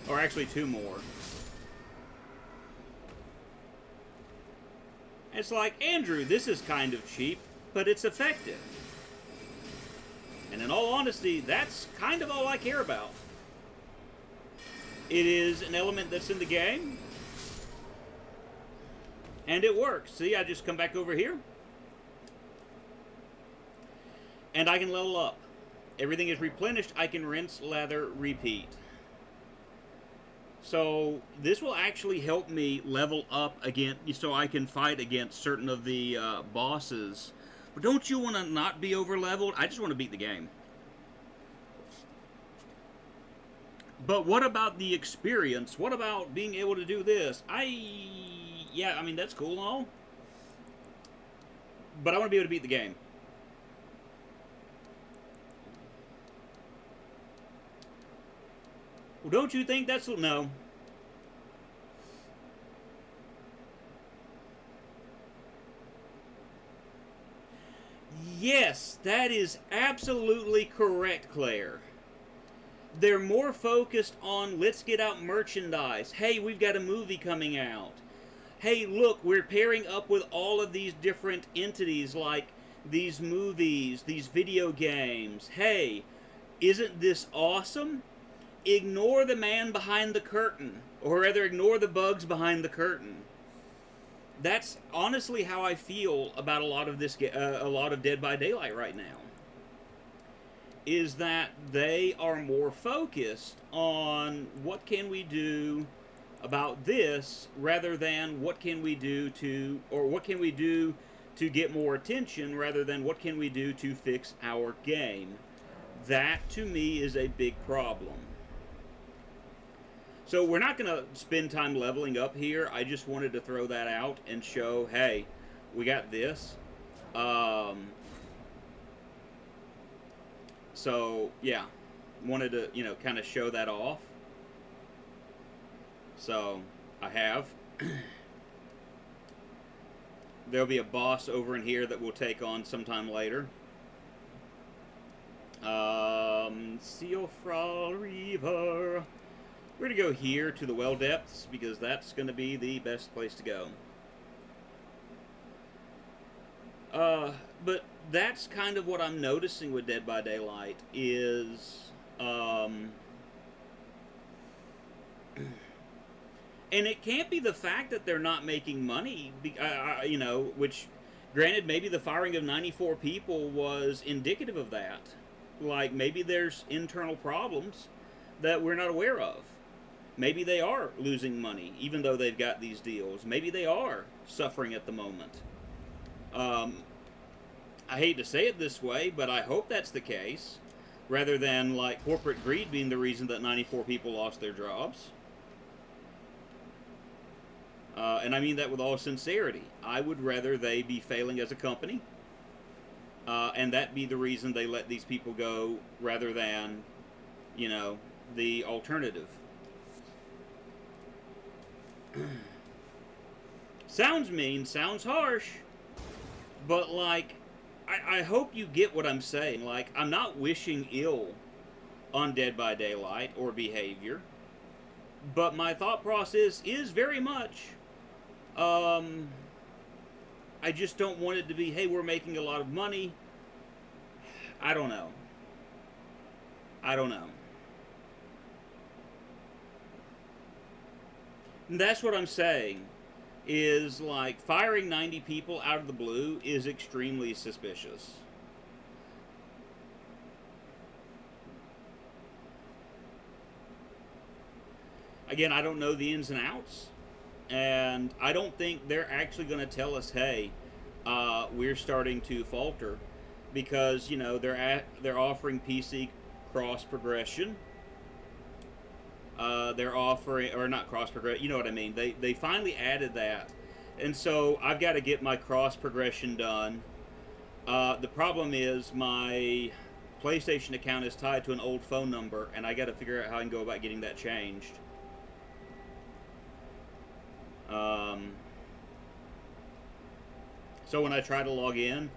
Or actually 2 more. It's like, Andrew, this is kind of cheap, but it's effective. And in all honesty, that's kind of all I care about. It is an element that's in the game. And it works. See, I just come back over here. And I can level up. Everything is replenished. I can rinse, lather, repeat. So this will actually help me level up again so I can fight against certain of the bosses. But don't you want to not be over leveled? I just want to beat the game. But what about the experience? What about being able to do this? Yeah, I mean, that's cool and all. But I want to be able to beat the game. Well, don't you think that's... No. Yes, that is absolutely correct, Claire. They're more focused on, let's get out merchandise. Hey, we've got a movie coming out. Hey, look, we're pairing up with all of these different entities like these movies, these video games. Hey, isn't this awesome? Ignore the man behind the curtain, or rather ignore the bugs behind the curtain. That's honestly how I feel about a lot of Dead by Daylight right now. Is that they are more focused on what can we do about this rather than what can we do to get more attention rather than what can we do to fix our game. That to me is a big problem. So we're not going to spend time leveling up here. I just wanted to throw that out and show, hey, we got this. So, yeah, wanted to, kind of show that off. So, I have. There'll be a boss over in here that we'll take on sometime later. Seofral River. We're going to go here to the well depths because that's going to be the best place to go. But that's kind of what I'm noticing with Dead by Daylight is, and it can't be the fact that they're not making money, which, granted, maybe the firing of 94 people was indicative of that. Like, maybe there's internal problems that we're not aware of. Maybe they are losing money, even though they've got these deals. Maybe they are suffering at the moment. I hate to say it this way, but I hope that's the case, rather than, like, corporate greed being the reason that 94 people lost their jobs. And I mean that with all sincerity. I would rather they be failing as a company, and that be the reason they let these people go, rather than, the alternative. Sounds mean, sounds harsh, but, like, I hope you get what I'm saying. Like, I'm not wishing ill on Dead by Daylight or behavior, but my thought process is very much, I just don't want it to be, hey, we're making a lot of money. I don't know. And that's what I'm saying. Is, like, firing 90 people out of the blue is extremely suspicious. Again, I don't know the ins and outs, and I don't think they're actually going to tell us, hey, we're starting to falter, because, they're offering PC cross progression. They're offering, or not cross progression, you know what I mean. They finally added that, and so I've got to get my cross progression done. The problem is my PlayStation account is tied to an old phone number, and I got to figure out how I can go about getting that changed. So when I try to log in,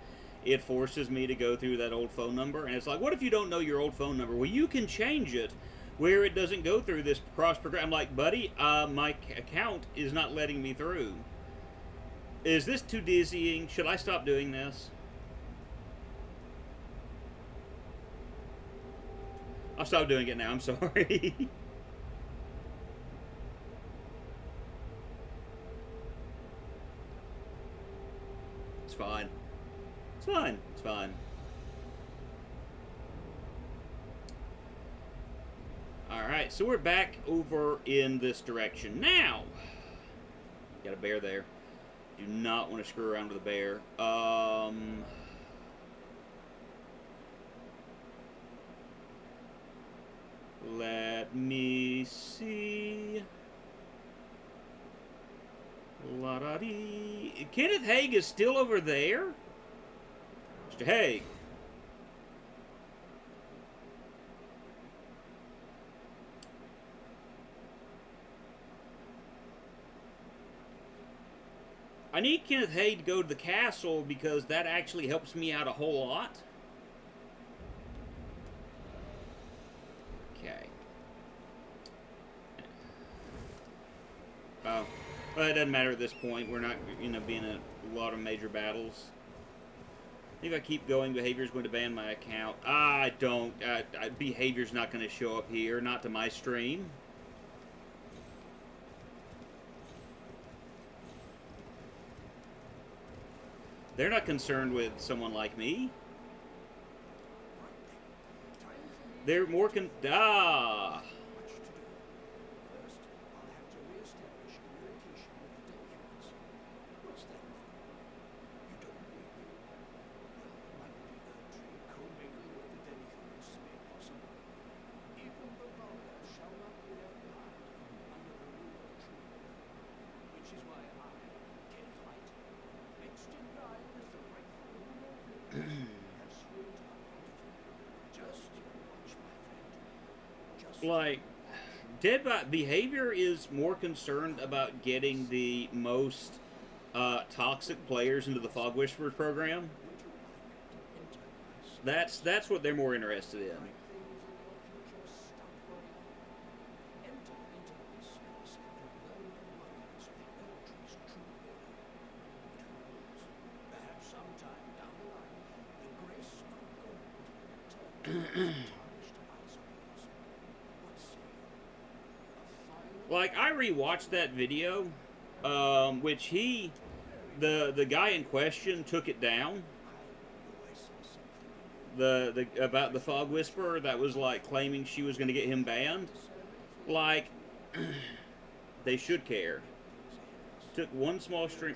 it forces me to go through that old phone number, and it's like, what if you don't know your old phone number? Well, you can change it where it doesn't go through this cross-program. I'm like, buddy, my account is not letting me through. Is this too dizzying? Should I stop doing this? I'll stop doing it now, I'm sorry. It's fine. It's fine. It's fine. Alright, so we're back over in this direction. Now, got a bear there. Do not want to screw around with a bear. Let me see. La-da-dee. Kenneth Haig is still over there? Mr. Haig. I need Kenneth Haig to go to the castle because that actually helps me out a whole lot. Okay. It doesn't matter at this point. We're not, being in a lot of major battles. If I keep going, behavior's going to ban my account. I don't. Behavior's not going to show up here, not to my stream. They're not concerned with someone like me. They're more like, Dead by Behavior is more concerned about getting the most toxic players into the Fog Whisperers program. That's what they're more interested in. Like, I rewatched that video, which the guy in question took it down. About the Fog Whisperer that was, like, claiming she was going to get him banned. Like, they should care. Took one small stream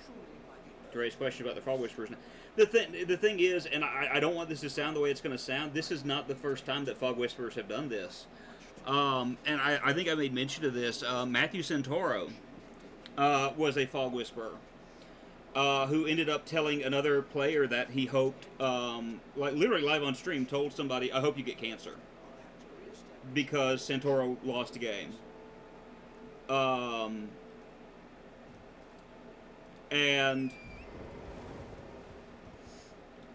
to raise questions about the Fog Whisperers. The thing is, and I don't want this to sound the way it's going to sound, this is not the first time that Fog Whisperers have done this. And I think I made mention of this. Matthew Santoro was a Fog Whisperer who ended up telling another player that he hoped, like literally live on stream, told somebody, I hope you get cancer. Because Santoro lost a game.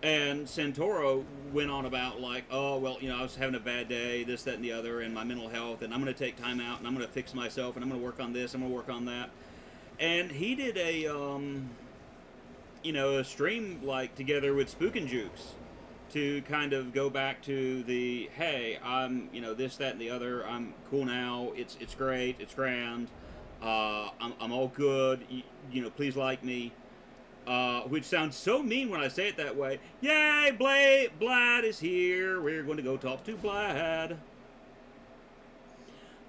And Santoro went on about, like, oh, well, I was having a bad day, this, that, and the other, and my mental health, and I'm going to take time out, and I'm going to fix myself, and I'm going to work on this, I'm going to work on that. And he did a stream, like, together with Spook and Jukes to kind of go back to the, hey, I'm, this, that, and the other, I'm cool now, it's great, it's grand, I'm all good, please like me. Which sounds so mean when I say it that way. Yay, Blad is here. We're going to go talk to Blad.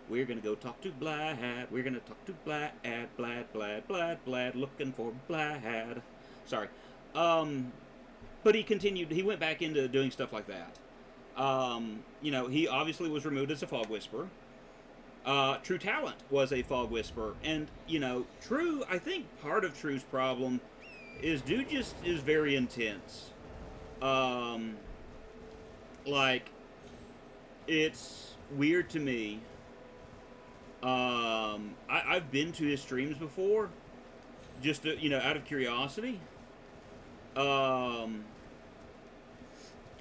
We're going to go talk to Blad. We're going to talk to Blad. Blad, looking for Blad. Sorry. But he went back into doing stuff like that. He obviously was removed as a Fog Whisperer. True Talent was a Fog Whisperer. And, True, I think part of True's problem is dude just is very intense. Like, it's weird to me. I've been to his streams before, just to, out of curiosity.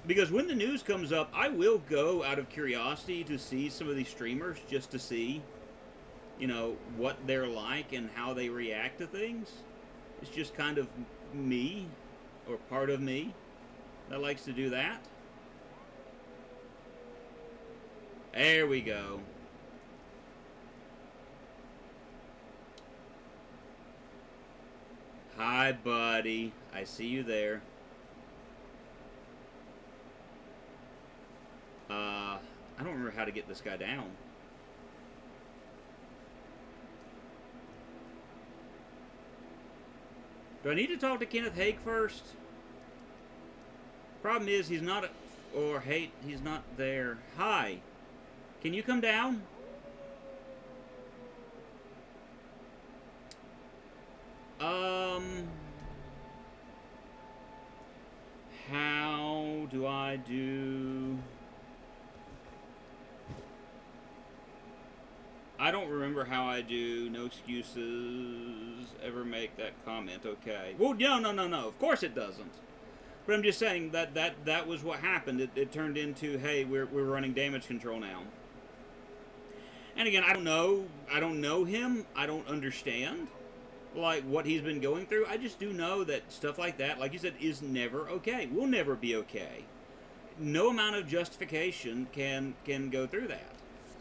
Because when the news comes up, I will go out of curiosity to see some of these streamers, just to see, what they're like and how they react to things. It's just kind of me, or part of me, that likes to do that. There we go. Hi, buddy. I see you there. I don't remember how to get this guy down. Do I need to talk to Kenneth Haig first? Problem is, he's not, he's not there. Hi. Can you come down? How do I do... I don't remember how I do no excuses, ever make that comment, okay. Well, no, of course it doesn't. But I'm just saying that was what happened. It turned into, hey, we're running damage control now. And again, I don't know him, I don't understand. like what he's been going through. I just do know that stuff like that, like you said, is never okay. Will never be okay. No amount of justification can go through that.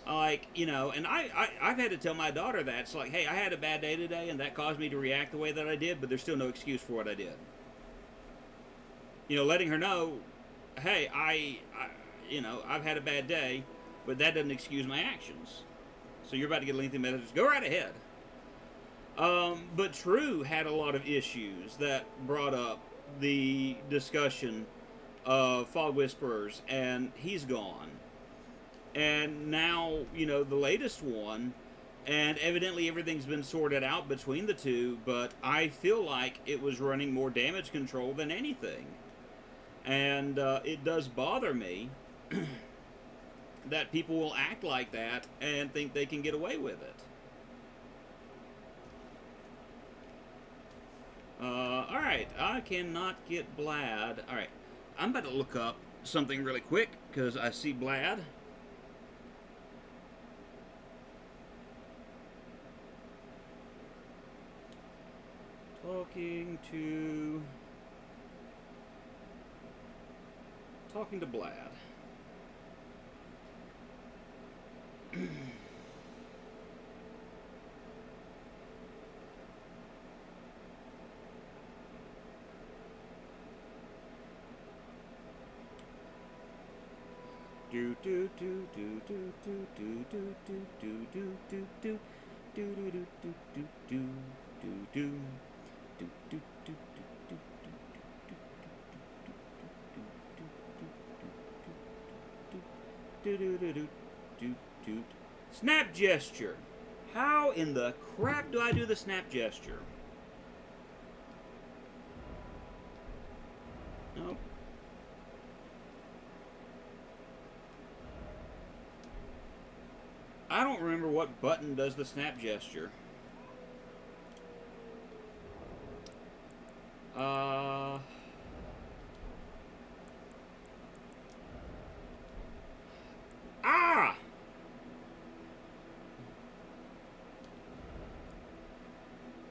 Like, you know, and I've had to tell my daughter that. It's like, hey, I had a bad day today, and that caused me to react the way that I did, but there's still no excuse for what I did. You know, letting her know, hey, you know, I've had a bad day, but that doesn't excuse my actions. So you're about to get a lengthy message. Go right ahead. But True had a lot of issues that brought up the discussion of Fog Whisperers, and he's gone. And now, you know, the latest one, and evidently everything's been sorted out between the two, but I feel like it was running more damage control than anything. And it does bother me that people will act like that and think they can get away with it. Alright, I cannot get Blad. Alright, I'm about to look up something really quick, because I see Blad. Talking to Blad. Do do do do do do do do do do do do do do do do do do. Snap gesture. How in the crap do I do the snap gesture? Nope. I don't remember what button does the snap gesture.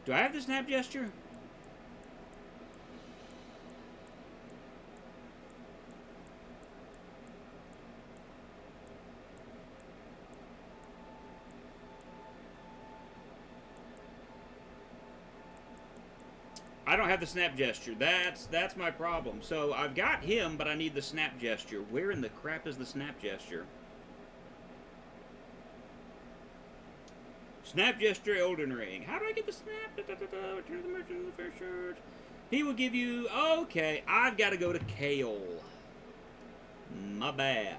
Do I have the snap gesture? I don't have the snap gesture. That's my problem. So I've got him, but I need the snap gesture. Where in the crap is the snap gesture? Snap gesture, Elden Ring. How do I get the snap? Return to the merchant of the fair shirt. He will give you... Okay, I've got to go to Kale. My bad.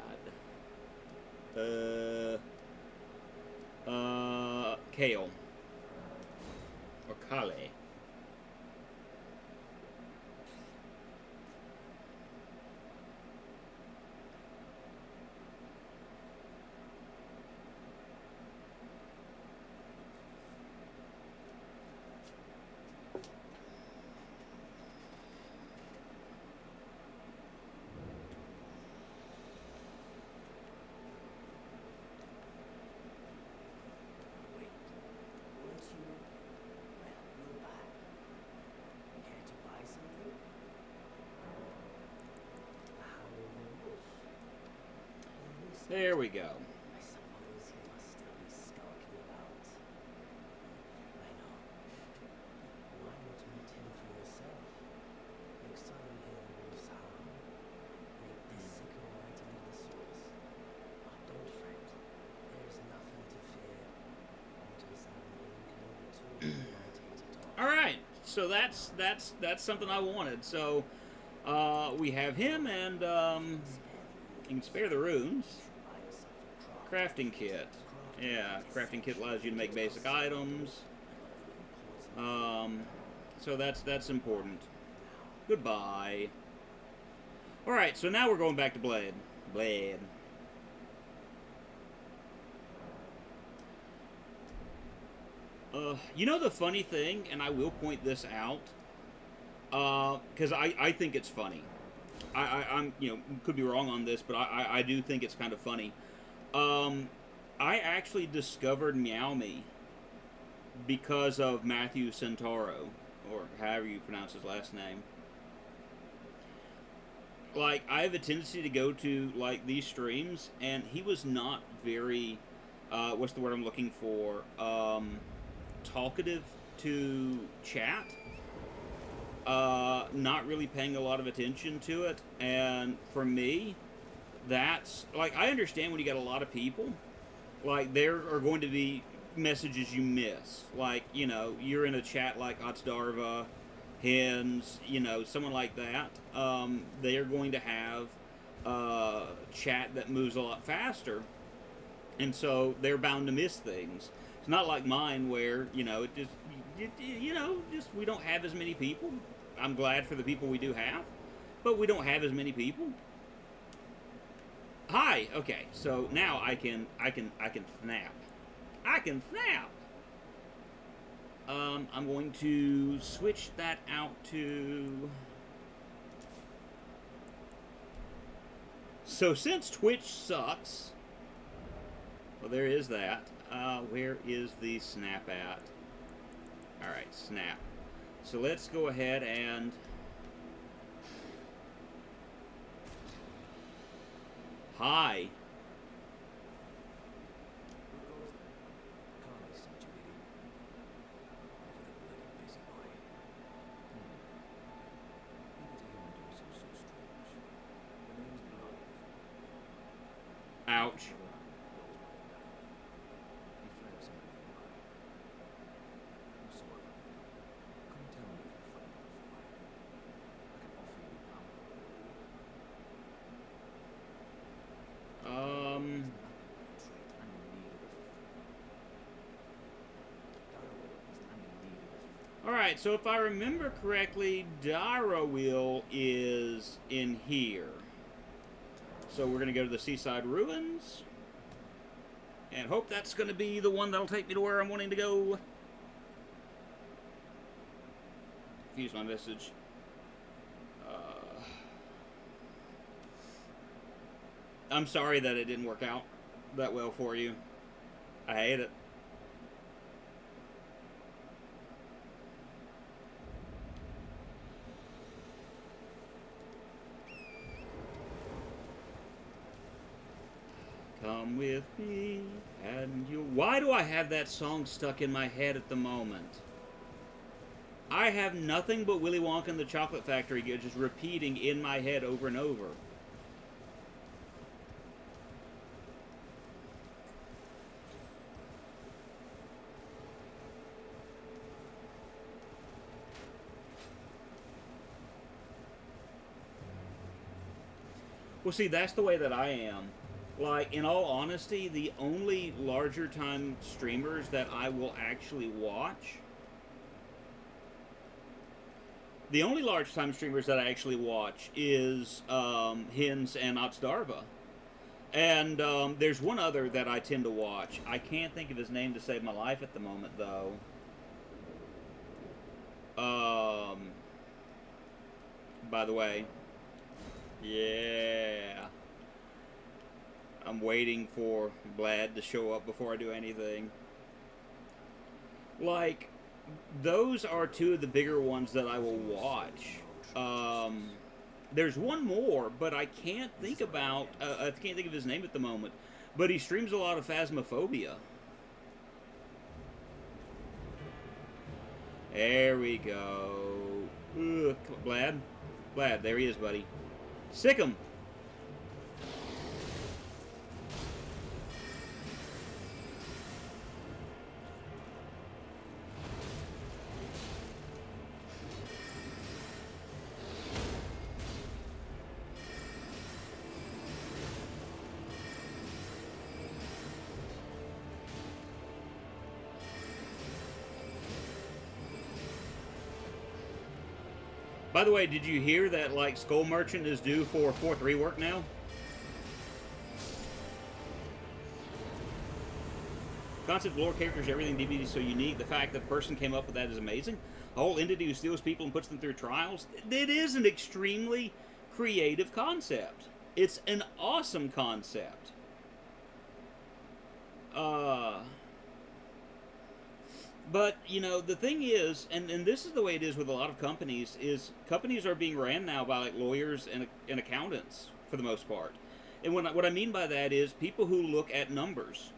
Kale. Or Kale. There we go. I suppose he must still be skulking about. I know. Why not meet him for yourself? Next time you hear the wolves howl, make this signal right under the source. Oh, don't fret. There is nothing to fear. Until Samuel can return united. Alright, so that's something I wanted. So we have him, and you can spare the runes. Crafting kit. Yeah, crafting kit allows you to make basic items. So that's important. Goodbye. Alright, so now we're going back to Blade. Blade. You know the funny thing, and I will point this out, because I think it's funny. I'm, you know, could be wrong on this, but I do think it's kind of funny. I actually discovered Meow Me because of Matthew Centaro, or however you pronounce his last name. Like, I have a tendency to go to, like, these streams, and he was not very, what's the word I'm looking for, talkative to chat. Not really paying a lot of attention to it, and for me, that's, like, I understand when you got a lot of people, like, there are going to be messages you miss. Like, you know, you're in a chat like Otsdarva, Hens, you know, someone like that. They are going to have chat that moves a lot faster, and so they're bound to miss things. It's not like mine where, you know, it just, you know, just we don't have as many people. I'm glad for the people we do have, but we don't have as many people. Hi. Okay. So now I can snap. I can snap. I'm going to switch that out to. So since Twitch sucks, well, there is that. Where is the snap at? All right, snap. So let's go ahead and. Hi. Ouch. Alright, so if I remember correctly, Darawil is in here. So we're going to go to the Seaside Ruins. And hope that's going to be the one that'll take me to where I'm wanting to go. Excuse my message. I'm sorry that it didn't work out that well for you. I hate it. Come with me, and you. Why do I have that song stuck in my head at the moment? I have nothing but Willy Wonka and the Chocolate Factory just repeating in my head over and over. Well, see, that's the way that I am. Like, in all honesty, the only larger time streamers that I will actually watch, the only large time streamers that I actually watch is Hens and Otsdarva. And there's one other that I tend to watch. I can't think of his name to save my life at the moment, though. By the way, yeah. I'm waiting for Vlad to show up before I do anything. Like, those are two of the bigger ones that I will watch. There's one more, but I can't think about. I can't think of his name at the moment. But he streams a lot of Phasmophobia. There we go. Ugh, Vlad, Vlad, there he is, buddy. Sick him. By the way, did you hear that, like, Skull Merchant is due for 4th rework now? Concept, lore, characters, everything DVD is so unique. The fact that the person came up with that is amazing. A whole entity who steals people and puts them through trials. It is an extremely creative concept. It's an awesome concept. But, you know, the thing is, and this is the way it is with a lot of companies, is companies are being ran now by like lawyers and accountants for the most part. And what I mean by that is people who look at numbers.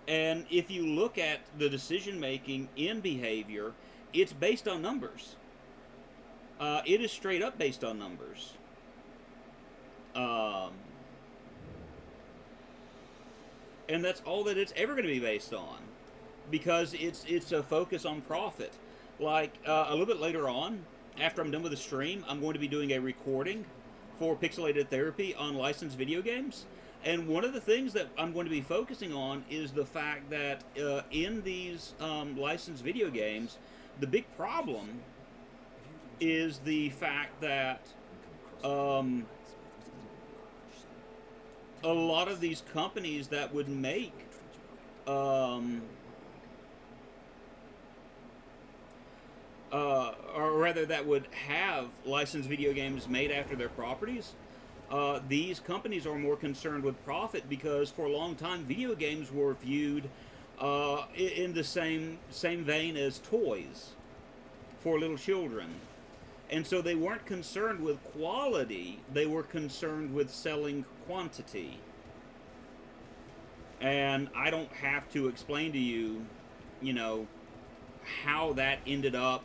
And if you look at the decision making in behavior, it's based on numbers. It is straight up based on numbers. Um, and that's all that it's ever going to be based on, because it's a focus on profit. Like a little bit later on, after I'm done with the stream, I'm going to be doing a recording for Pixelated Therapy on licensed video games. And one of the things that I'm going to be focusing on is the fact that in these licensed video games, the big problem is the fact that a lot of these companies that would make or rather that would have licensed video games made after their properties, these companies are more concerned with profit, because for a long time video games were viewed in the same vein as toys for little children. And so they weren't concerned with quality, they were concerned with selling quantity. And I don't have to explain to you, you know, how that ended up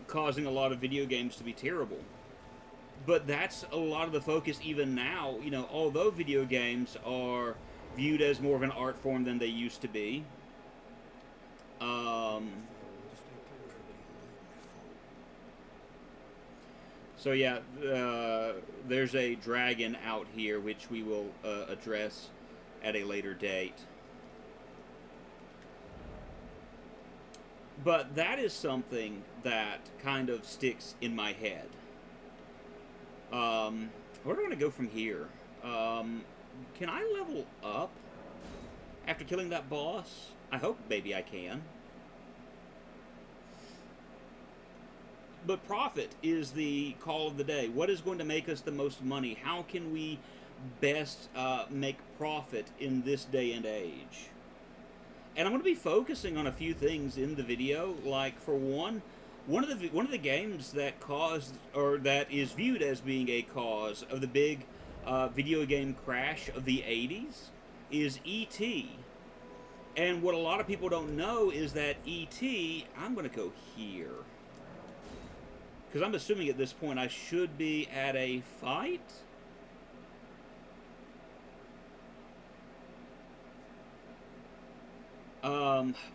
causing a lot of video games to be terrible. But that's a lot of the focus even now, you know, although video games are viewed as more of an art form than they used to be. So yeah, there's a dragon out here, which we will address at a later date. But that is something that kind of sticks in my head. Where do I want to go from here? Can I level up after killing that boss? I hope maybe I can. But profit is the call of the day. What is going to make us the most money? How can we best make profit in this day and age? And I'm going to be focusing on a few things in the video. Like, for one of the games that caused, or that is viewed as being a cause of the big video game crash of the 80s is E.T. And what a lot of people don't know is that E.T., I'm going to go here, because I'm assuming at this point I should be at a fight.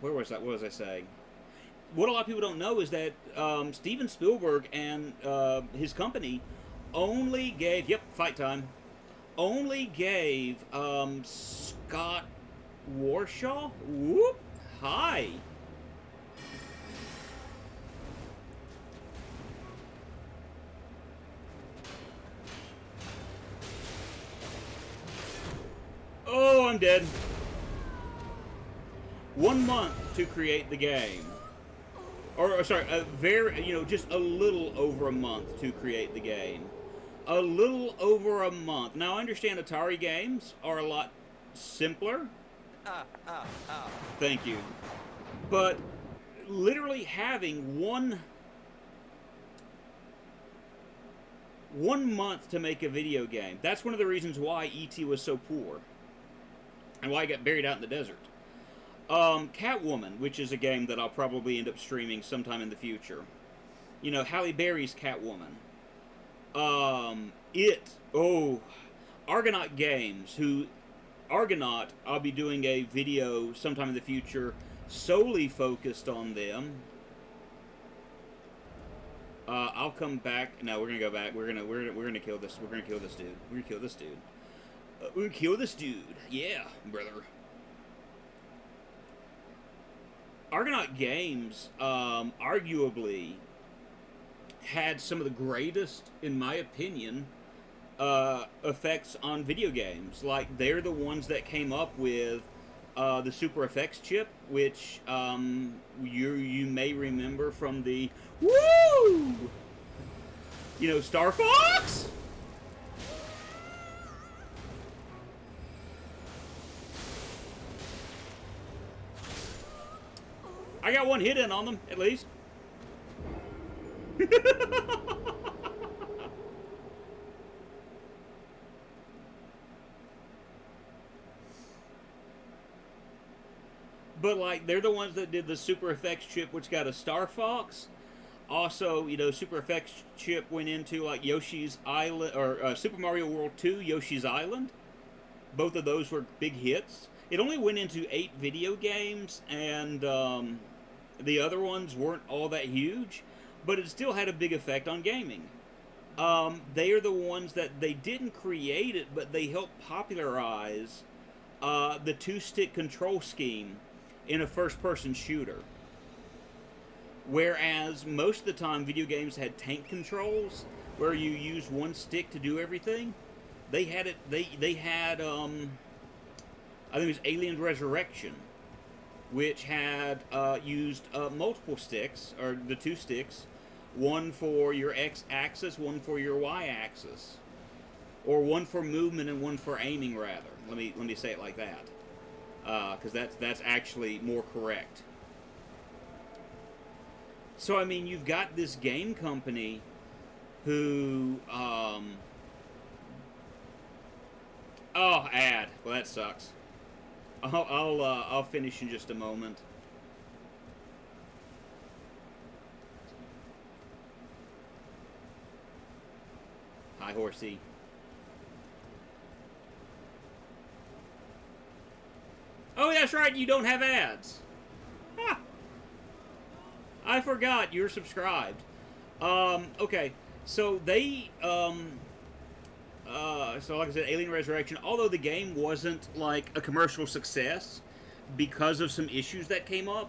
Where was that? What was I saying? What a lot of people don't know is that Steven Spielberg and his company only gave, yep, fight time, only gave Scott Warshaw, whoop, hi. Oh, I'm dead. 1 month to create the game. Or sorry, just a little over a month to create the game. A little over a month. Now, I understand Atari games are a lot simpler. Thank you. But literally having one month to make a video game. That's one of the reasons why E.T. was so poor. And why I got buried out in the desert. Catwoman, which is a game that I'll probably end up streaming sometime in the future. You know, Halle Berry's Catwoman. Argonaut Games, Argonaut, I'll be doing a video sometime in the future solely focused on them. I'll come back. No, we're gonna go back. We're gonna kill this. We're gonna kill this dude. We're gonna kill this dude. We're gonna kill this dude. Yeah, brother. Argonaut Games, arguably, had some of the greatest, in my opinion, effects on video games. Like, they're the ones that came up with the Super Effects chip, which you may remember from the woo, Star Fox. I got one hit in on them, at least. But, like, they're the ones that did the Super Effects chip, which got a Star Fox. Also, you know, Super Effects chip went into, like, Yoshi's Island, or Super Mario World 2, Yoshi's Island. Both of those were big hits. It only went into 8 video games, and the other ones weren't all that huge, but it still had a big effect on gaming. They are the ones that they didn't create it, but they helped popularize the two-stick control scheme in a first-person shooter. Whereas most of the time video games had tank controls, where you use one stick to do everything, they had it. They had I think it was Alien Resurrection, which had used multiple sticks, or the two sticks, one for your x-axis, one for your y-axis, or one for movement and one for aiming. Rather, let me say it like that, because that's actually more correct. So I mean, you've got this game company who oh, ad. Well, that sucks. I'll finish in just a moment. Hi, horsey. Oh, that's right. You don't have ads. Ha! I forgot you're subscribed. Okay. So they so like I said, Alien Resurrection, although the game wasn't like a commercial success because of some issues that came up,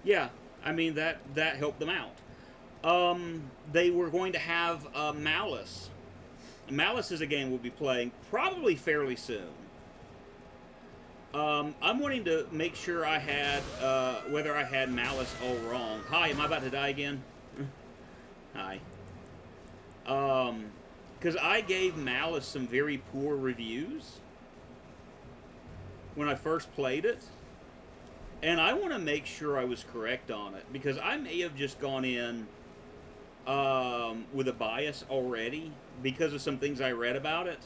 yeah, I mean that helped them out. They were going to have Malice. Malice is a game we'll be playing probably fairly soon. I'm wanting to make sure I had whether I had Malice all wrong. Hi, am I about to die again? Hi. Because I gave Malice some very poor reviews when I first played it. And I want to make sure I was correct on it, because I may have just gone in with a bias already because of some things I read about it.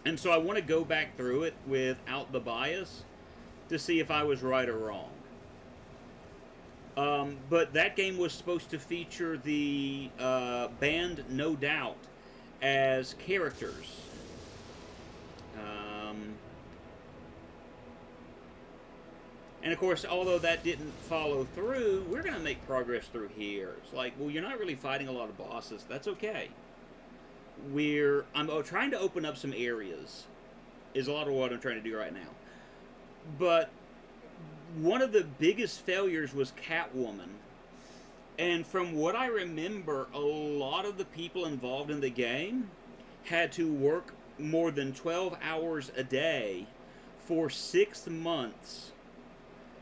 And so I want to go back through it without the bias to see if I was right or wrong. But that game was supposed to feature the band No Doubt as characters. And of course, although that didn't follow through, we're going to make progress through here. It's like, well, you're not really fighting a lot of bosses. That's okay. I'm trying to open up some areas, is a lot of what I'm trying to do right now. But one of the biggest failures was Catwoman. And from what I remember, a lot of the people involved in the game had to work more than 12 hours a day for 6 months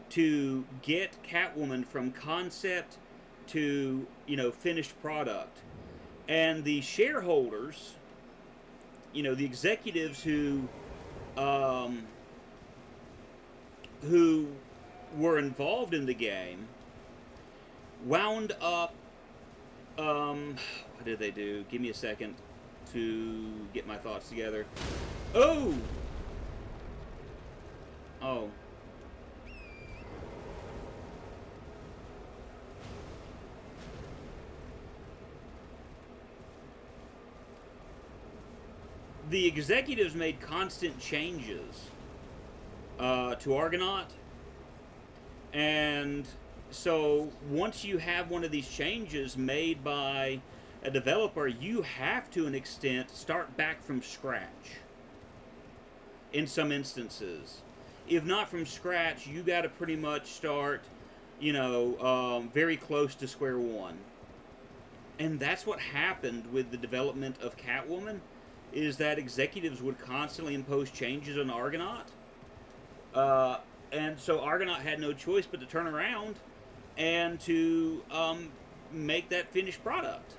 to get Catwoman from concept to, finished product. And the shareholders, the executives who were involved in the game wound up, what did they do? Give me a second to get my thoughts together. Oh! The executives made constant changes to Argonaut, and so once you have one of these changes made by a developer, you have to an extent start back from scratch in some instances. If not from scratch, you got to pretty much start very close to square one. And that's what happened with the development of Catwoman, is that executives would constantly impose changes on Argonaut. And so Argonaut had no choice but to turn around and to make that finished product.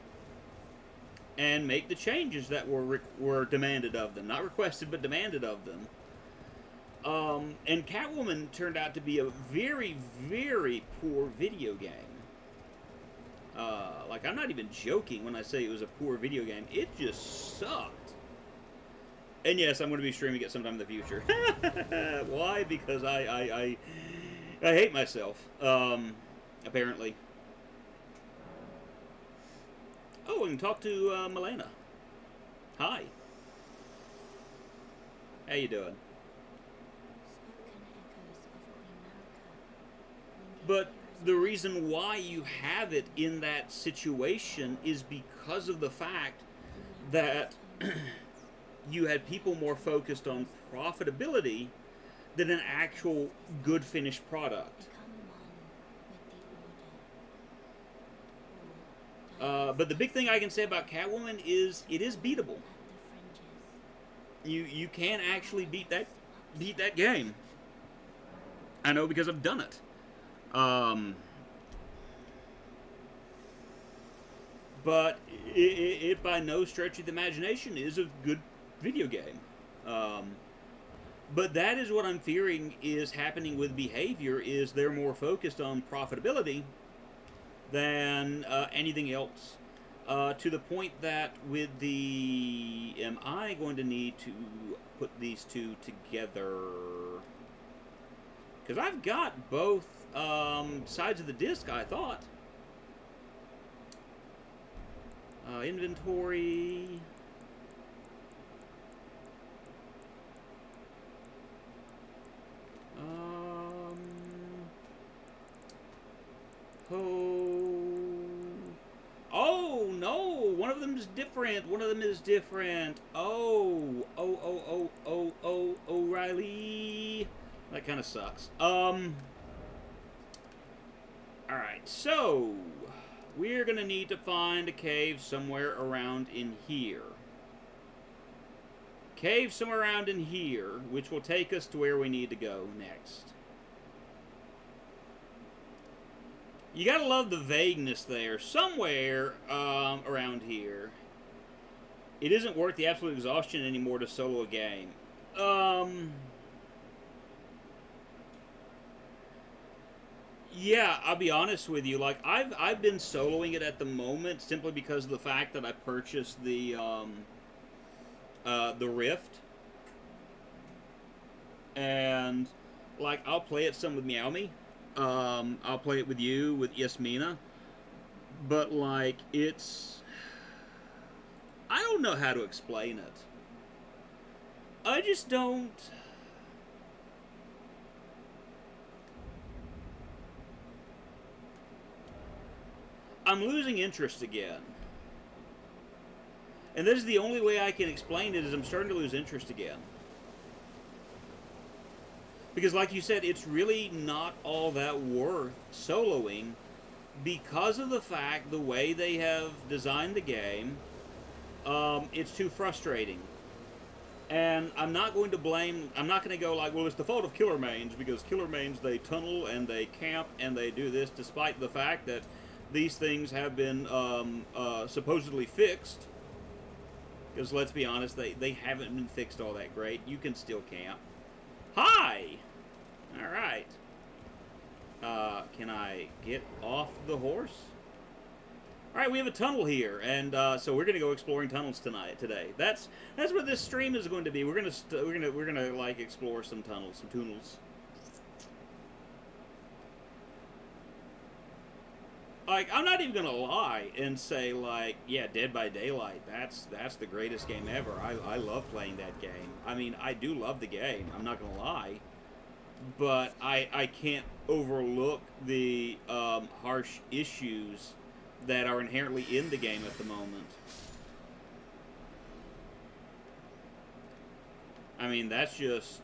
And make the changes that were demanded of them. Not requested, but demanded of them. And Catwoman turned out to be a very, very poor video game. Like, I'm not even joking when I say it was a poor video game. It just sucked. And yes, I'm going to be streaming it sometime in the future. Why? Because I hate myself, apparently. Oh, we can talk to Milena. Hi. How you doing? But the reason why you have it in that situation is because of the fact that you had people more focused on profitability than an actual good finished product. But the big thing I can say about Catwoman is it is beatable. You can actually beat that game. I know because I've done it. But it by no stretch of the imagination is a good video game. But that is what I'm fearing is happening with behavior, is they're more focused on profitability than anything else. To the point that with the... Am I going to need to put these two together? Because I've got both sides of the disc, I thought. Inventory. Oh, no! One of them is different. One of them is different. Oh, O'Reilly. That kind of sucks. Alright, so we're gonna need to find a cave somewhere around in here. Cave somewhere around in here, which will take us to where we need to go next. You gotta love the vagueness there. Somewhere around here. It isn't worth the absolute exhaustion anymore to solo a game. Yeah, I'll be honest with you. Like, I've been soloing it at the moment simply because of the fact that I purchased the Rift, and like I'll play it some with Meowme. I'll play it with you, with Yasmina, but like I don't know how to explain it. I just don't. I'm losing interest again. And this is the only way I can explain it, is I'm starting to lose interest again. Because like you said, it's really not all that worth soloing because of the fact, the way they have designed the game, it's too frustrating. And I'm not going to blame, I'm not going to go like, well, it's the fault of Killer Mains, because Killer Mains, they tunnel and they camp and they do this, despite the fact that these things have been supposedly fixed. Because let's be honest, they haven't been fixed all that great. You can still camp. Hi! Alright. Can I get off the horse? Alright, we have a tunnel here, and so we're gonna go exploring tunnels today. That's what this stream is going to be. We're gonna like explore some tunnels, some tunnels. Like, I'm not even gonna lie and say, like, yeah, Dead by Daylight, that's the greatest game ever. I love playing that game. I mean, I do love the game, I'm not gonna lie. But I can't overlook the harsh issues that are inherently in the game at the moment. I mean, that's just...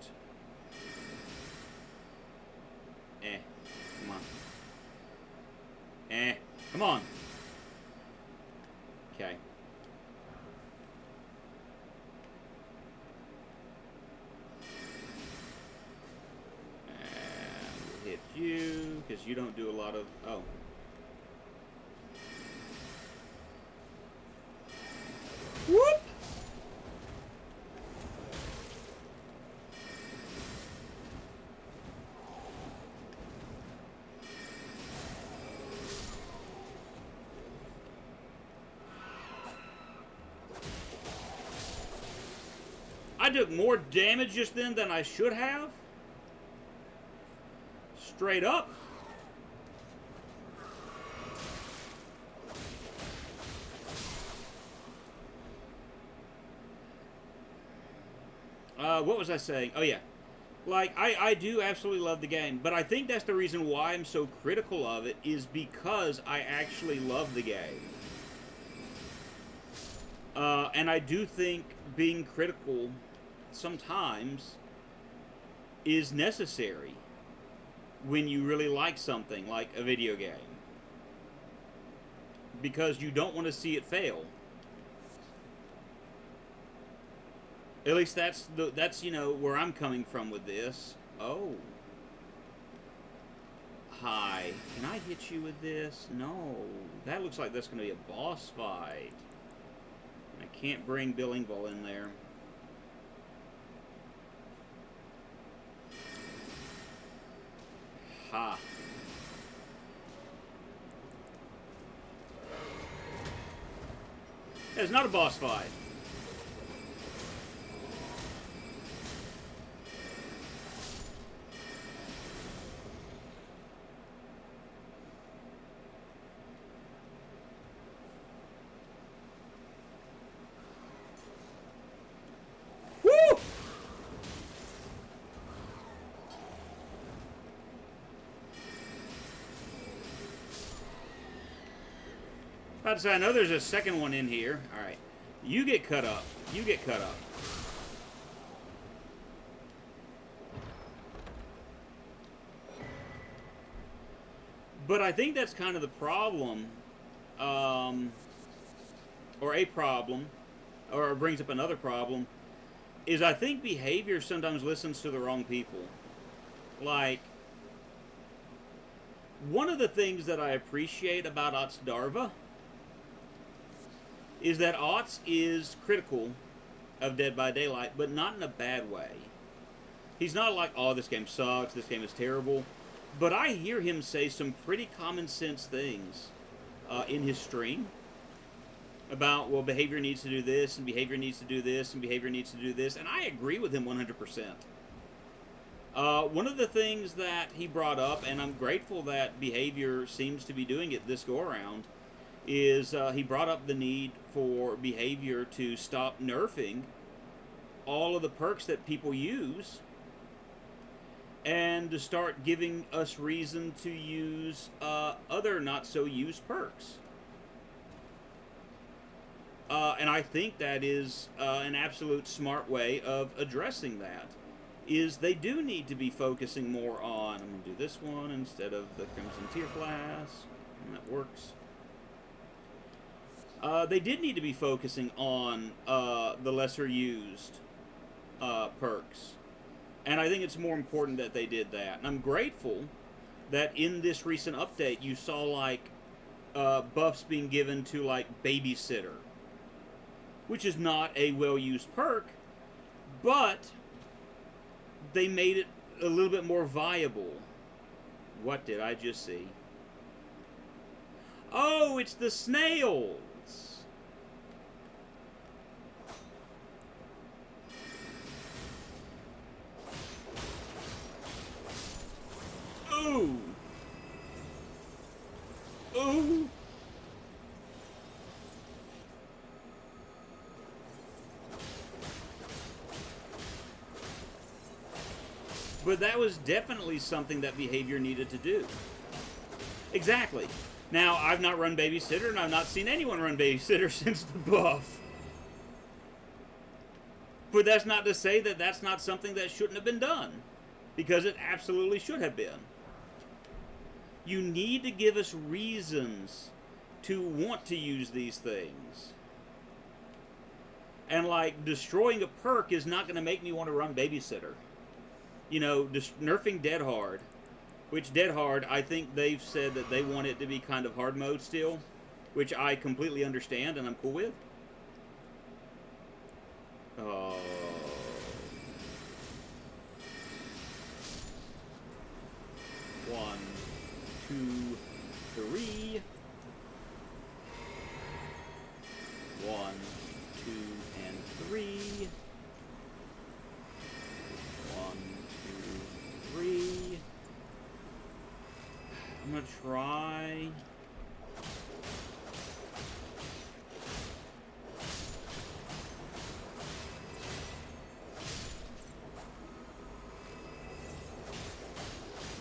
come on. Come on. Okay. And we'll hit you, because you don't do a lot of... Oh. Whoop! I took more damage just then than I should have. Straight up. What was I saying? Oh, yeah. Like, I do absolutely love the game, but I think that's the reason why I'm so critical of it, is because I actually love the game. And I do think being critical sometimes is necessary when you really like something, like a video game. Because you don't want to see it fail. At least that's you know, where I'm coming from with this. Oh. Hi. Can I hit you with this? No. That looks like that's going to be a boss fight. I can't bring Bill Engvall in there. Ha. It's not a boss fight. About to say, I know there's a second one in here. Alright. You get cut up. You get cut up. But I think that's kind of the problem. Or a problem. Or it brings up another problem. Is I think behavior sometimes listens to the wrong people. Like, one of the things that I appreciate about Ots Darva is that Ots is critical of Dead by Daylight, but not in a bad way. He's not like, oh, this game sucks, this game is terrible. But I hear him say some pretty common sense things in his stream about, well, behavior needs to do this, and behavior needs to do this, and behavior needs to do this, and I agree with him 100%. One of the things that he brought up, and I'm grateful that behavior seems to be doing it this go-around, is he brought up the need for behavior to stop nerfing all of the perks that people use and to start giving us reason to use other not-so-used perks. And I think that is an absolute smart way of addressing that, is they do need to be focusing more on, I'm going to do this one instead of the Crimson Tear Flask, and that works. They did need to be focusing on the lesser used perks. And I think it's more important that they did that. And I'm grateful that in this recent update you saw, like, buffs being given to, like, Babysitter. Which is not a well-used perk, but they made it a little bit more viable. What did I just see? Oh, it's the snails! Ooh! Ooh! But that was definitely something that behavior needed to do. Exactly. Now, I've not run Babysitter, and I've not seen anyone run Babysitter since the buff. But that's not to say that that's not something that shouldn't have been done. Because it absolutely should have been. You need to give us reasons to want to use these things. And, like, destroying a perk is not going to make me want to run Babysitter. You know, nerfing Dead Hard, which Dead Hard, I think they've said that they want it to be kind of hard mode still, which I completely understand and I'm cool with. Oh. One, two, three. 1, 2, and 3. I'm gonna try.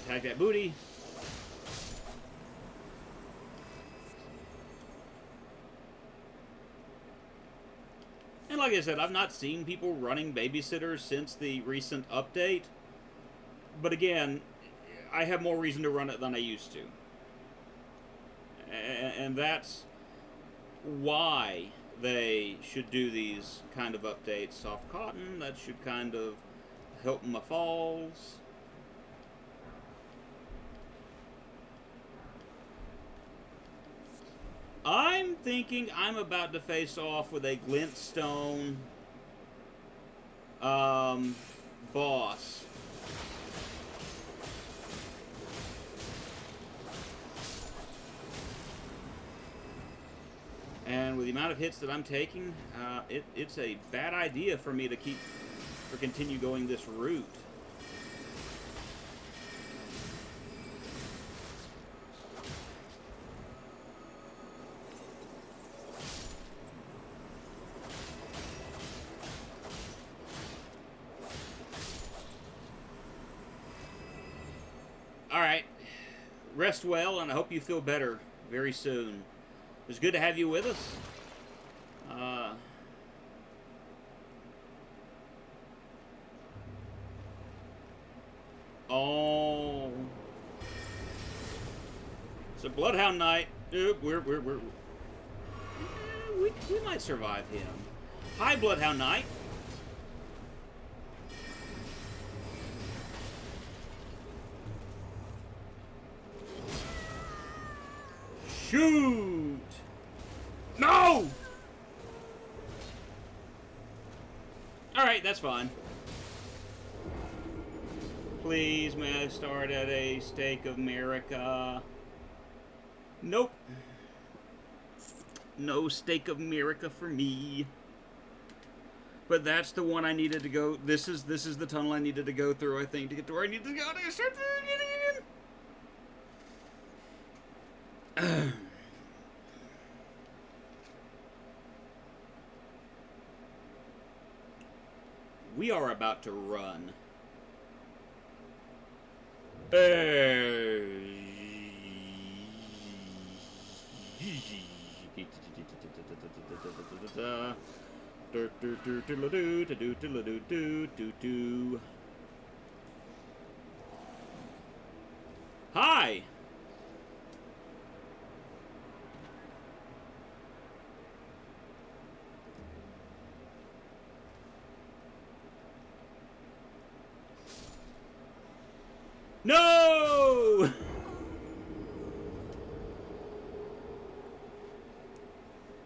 Attack that booty. And like I said, I've not seen people running babysitters since the recent update. But again, I have more reason to run it than I used to. And that's why they should do these kind of updates. Soft cotton, that should kind of help my falls. I'm thinking I'm about to face off with a glintstone boss. And with the amount of hits that I'm taking, it's a bad idea for me to continue going this route. Alright, rest well, and I hope you feel better very soon. It was good to have you with us. Oh. It's a Bloodhound Knight. We might survive him. Hi, Bloodhound Knight. Shoot! No! Alright, that's fine. Please, may I start at a Stake of America? Nope. No Stake of America for me. But that's the one I needed to go. This is the tunnel I needed to go through, I think, to get to where I needed to go. To start again. We are about to run. Hi! No!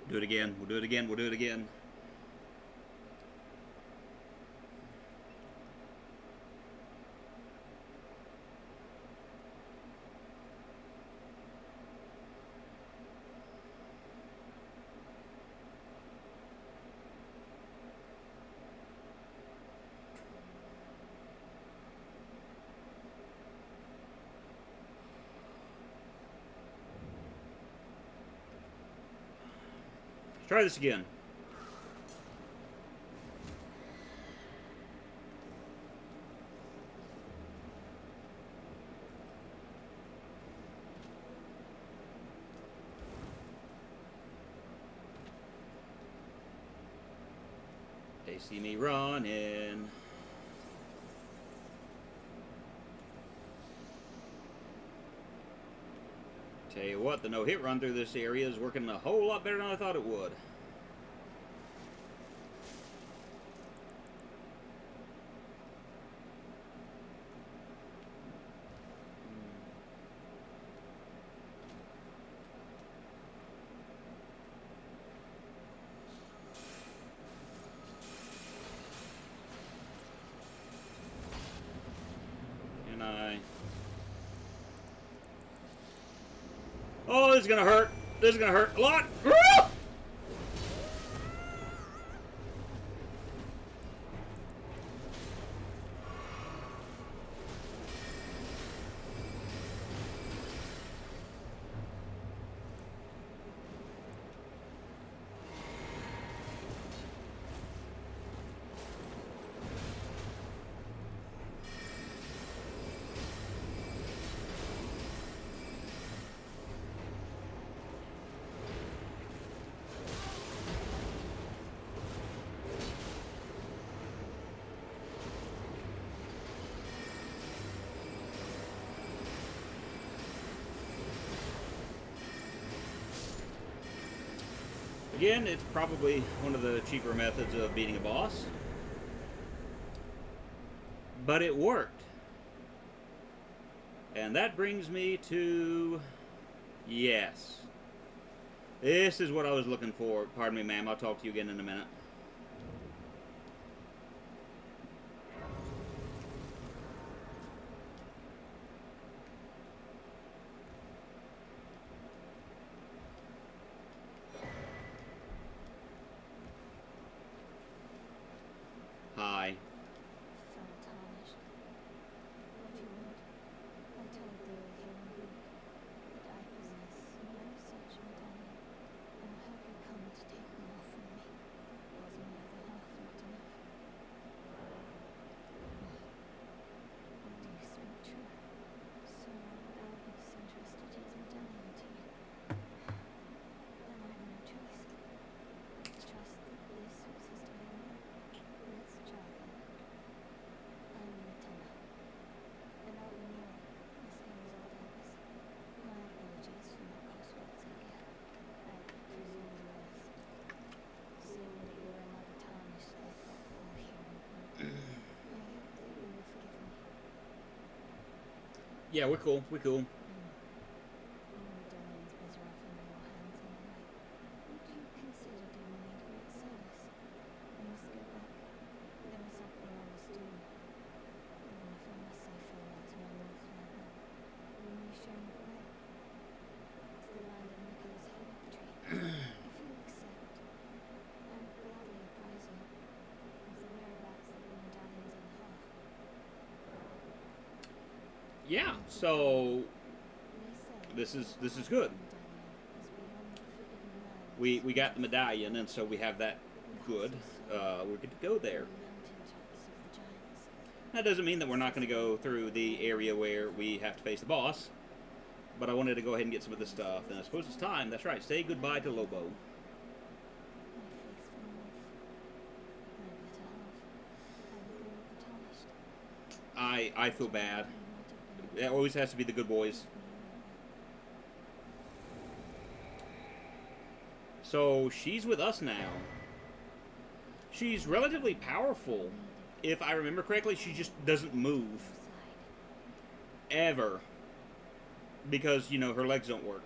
Do it again. We'll do it again. We'll do it again. Try this again. They see me running. Tell you what, the no-hit run through this area is working a whole lot better than I thought it would. And oh, this is gonna hurt. This is gonna hurt a lot. Again, it's probably one of the cheaper methods of beating a boss. But it worked. And that brings me to... Yes. This is what I was looking for. Pardon me, ma'am. I'll talk to you again in a minute. Hi. So tarnished. What do you want? I told the young Luke that I possess no such medallion, and will have you come to take them off from me. Was my other half not enough? Do you speak true? So Albus entrusted his medallion to you. Then I have no choice. Let's trust that this was his domain. Let's try them. I'm Matilda. And I'll be near it, the same as old Albus. My apologies for my cross words earlier. I presume the worst. Seeing that you're another tarnished like that poor human brute, I hope that you will forgive me. Yeah, we're cool. We're cool. Your medallion's better off in your hands anyway. Would you consider doing me a great service? I must go back. There is something I must do. Even if I must say farewell to my Northland home. Will you show me the way? To the land of Nicola's haylock tree. If you accept, I would gladly apprise you of the whereabouts of the medallions in the heart. Yeah, so They say this is good. the medallion is beyond the forbidden realms. We got the medallion, and so we have that good. We're good to go there. Mountaintops of the giants. That doesn't mean that we're not going to go through the area where we have to face the boss. But I wanted to go ahead and get some of this stuff. And I suppose it's time. That's right. Say goodbye to Lobo. My faithful wolf. My better half. I will go overtarnished. I feel bad. You might have been It always has to be the good boys. with me So she's with us now. She's relatively powerful. If I remember correctly, she just doesn't move. on your side. Ever. Because, you know, her legs don't work.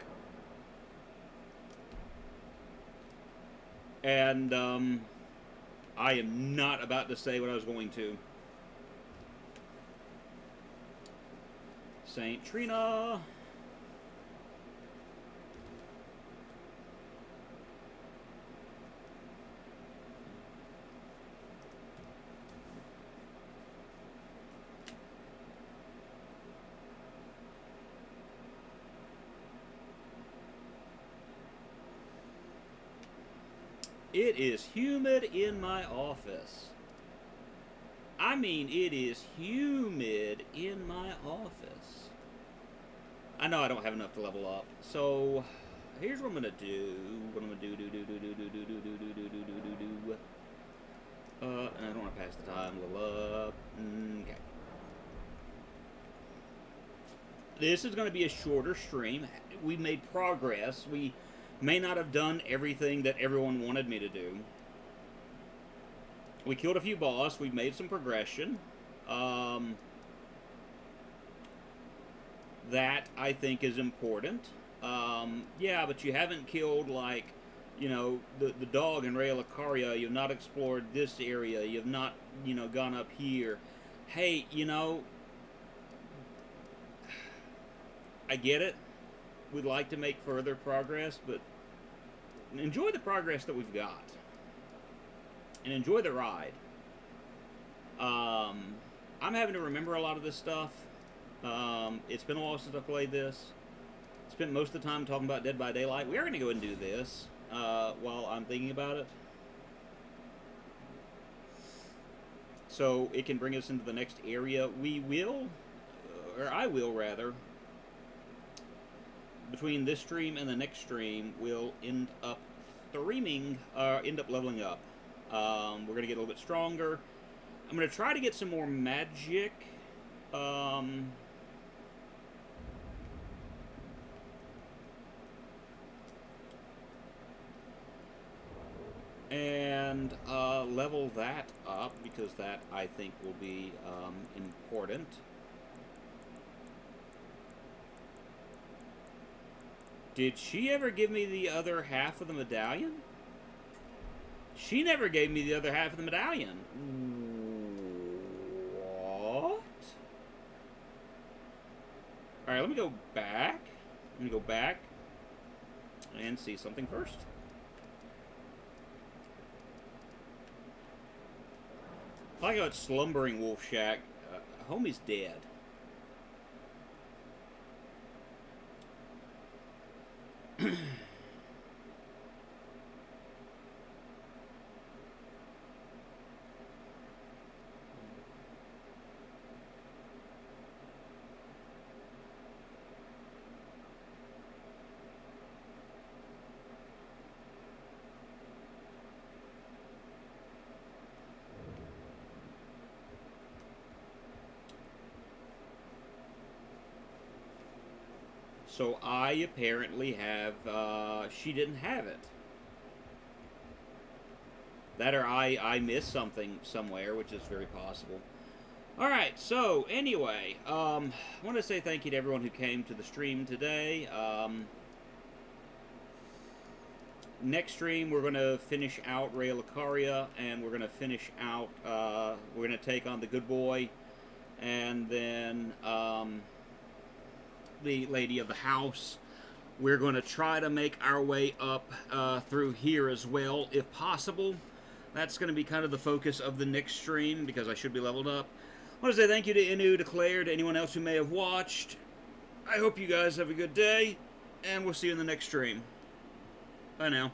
And, I am not about to say what I was going to. Saint Trina. It is humid in my office. I mean, it is humid in my office. I know I don't have enough to level up. So, here's what I'm gonna do. What I'm gonna do. And I don't want to pass the time. Level up. Okay. This is going to be a shorter stream. We made progress. We may not have done everything that everyone wanted me to do. We killed a few boss. We made some progression. That, I think, is important. Yeah, but you haven't killed, like, you know, the dog in Ray Lucaria. You've not explored this area. You've not, you know, gone up here. Hey, you know, I get it. We'd like to make further progress, but enjoy the progress that we've got. And enjoy the ride. I'm having to remember a lot of this stuff. It's been a while since I played this. Spent most of the time talking about Dead by Daylight. We are going to go ahead and do this while I'm thinking about it. So it can bring us into the next area. We will, or I will rather, between this stream and the next stream, we'll end up leveling up. We're going to get a little bit stronger. I'm going to try to get some more magic. and level that up, because that, I think, will be important. Did she ever give me the other half of the medallion? She never gave me the other half of the medallion. What? Alright, let me go back. Let me go back and see something first. I like how it's slumbering Wolf Shack. Homie's dead. So I apparently have, she didn't have it. That or I missed something somewhere, which is very possible. Alright, so anyway, I want to say thank you to everyone who came to the stream today. Next stream, we're going to finish out Ray Lucaria, and we're going to finish out, we're going to take on the good boy, and then, the lady of the house. We're going to try to make our way up through here as well, if possible. That's going to be kind of the focus of the next stream, because I should be leveled up. I want to say thank you to Inu, to Claire, to anyone else who may have watched. I hope you guys have a good day, and we'll see you in the next stream. Bye now.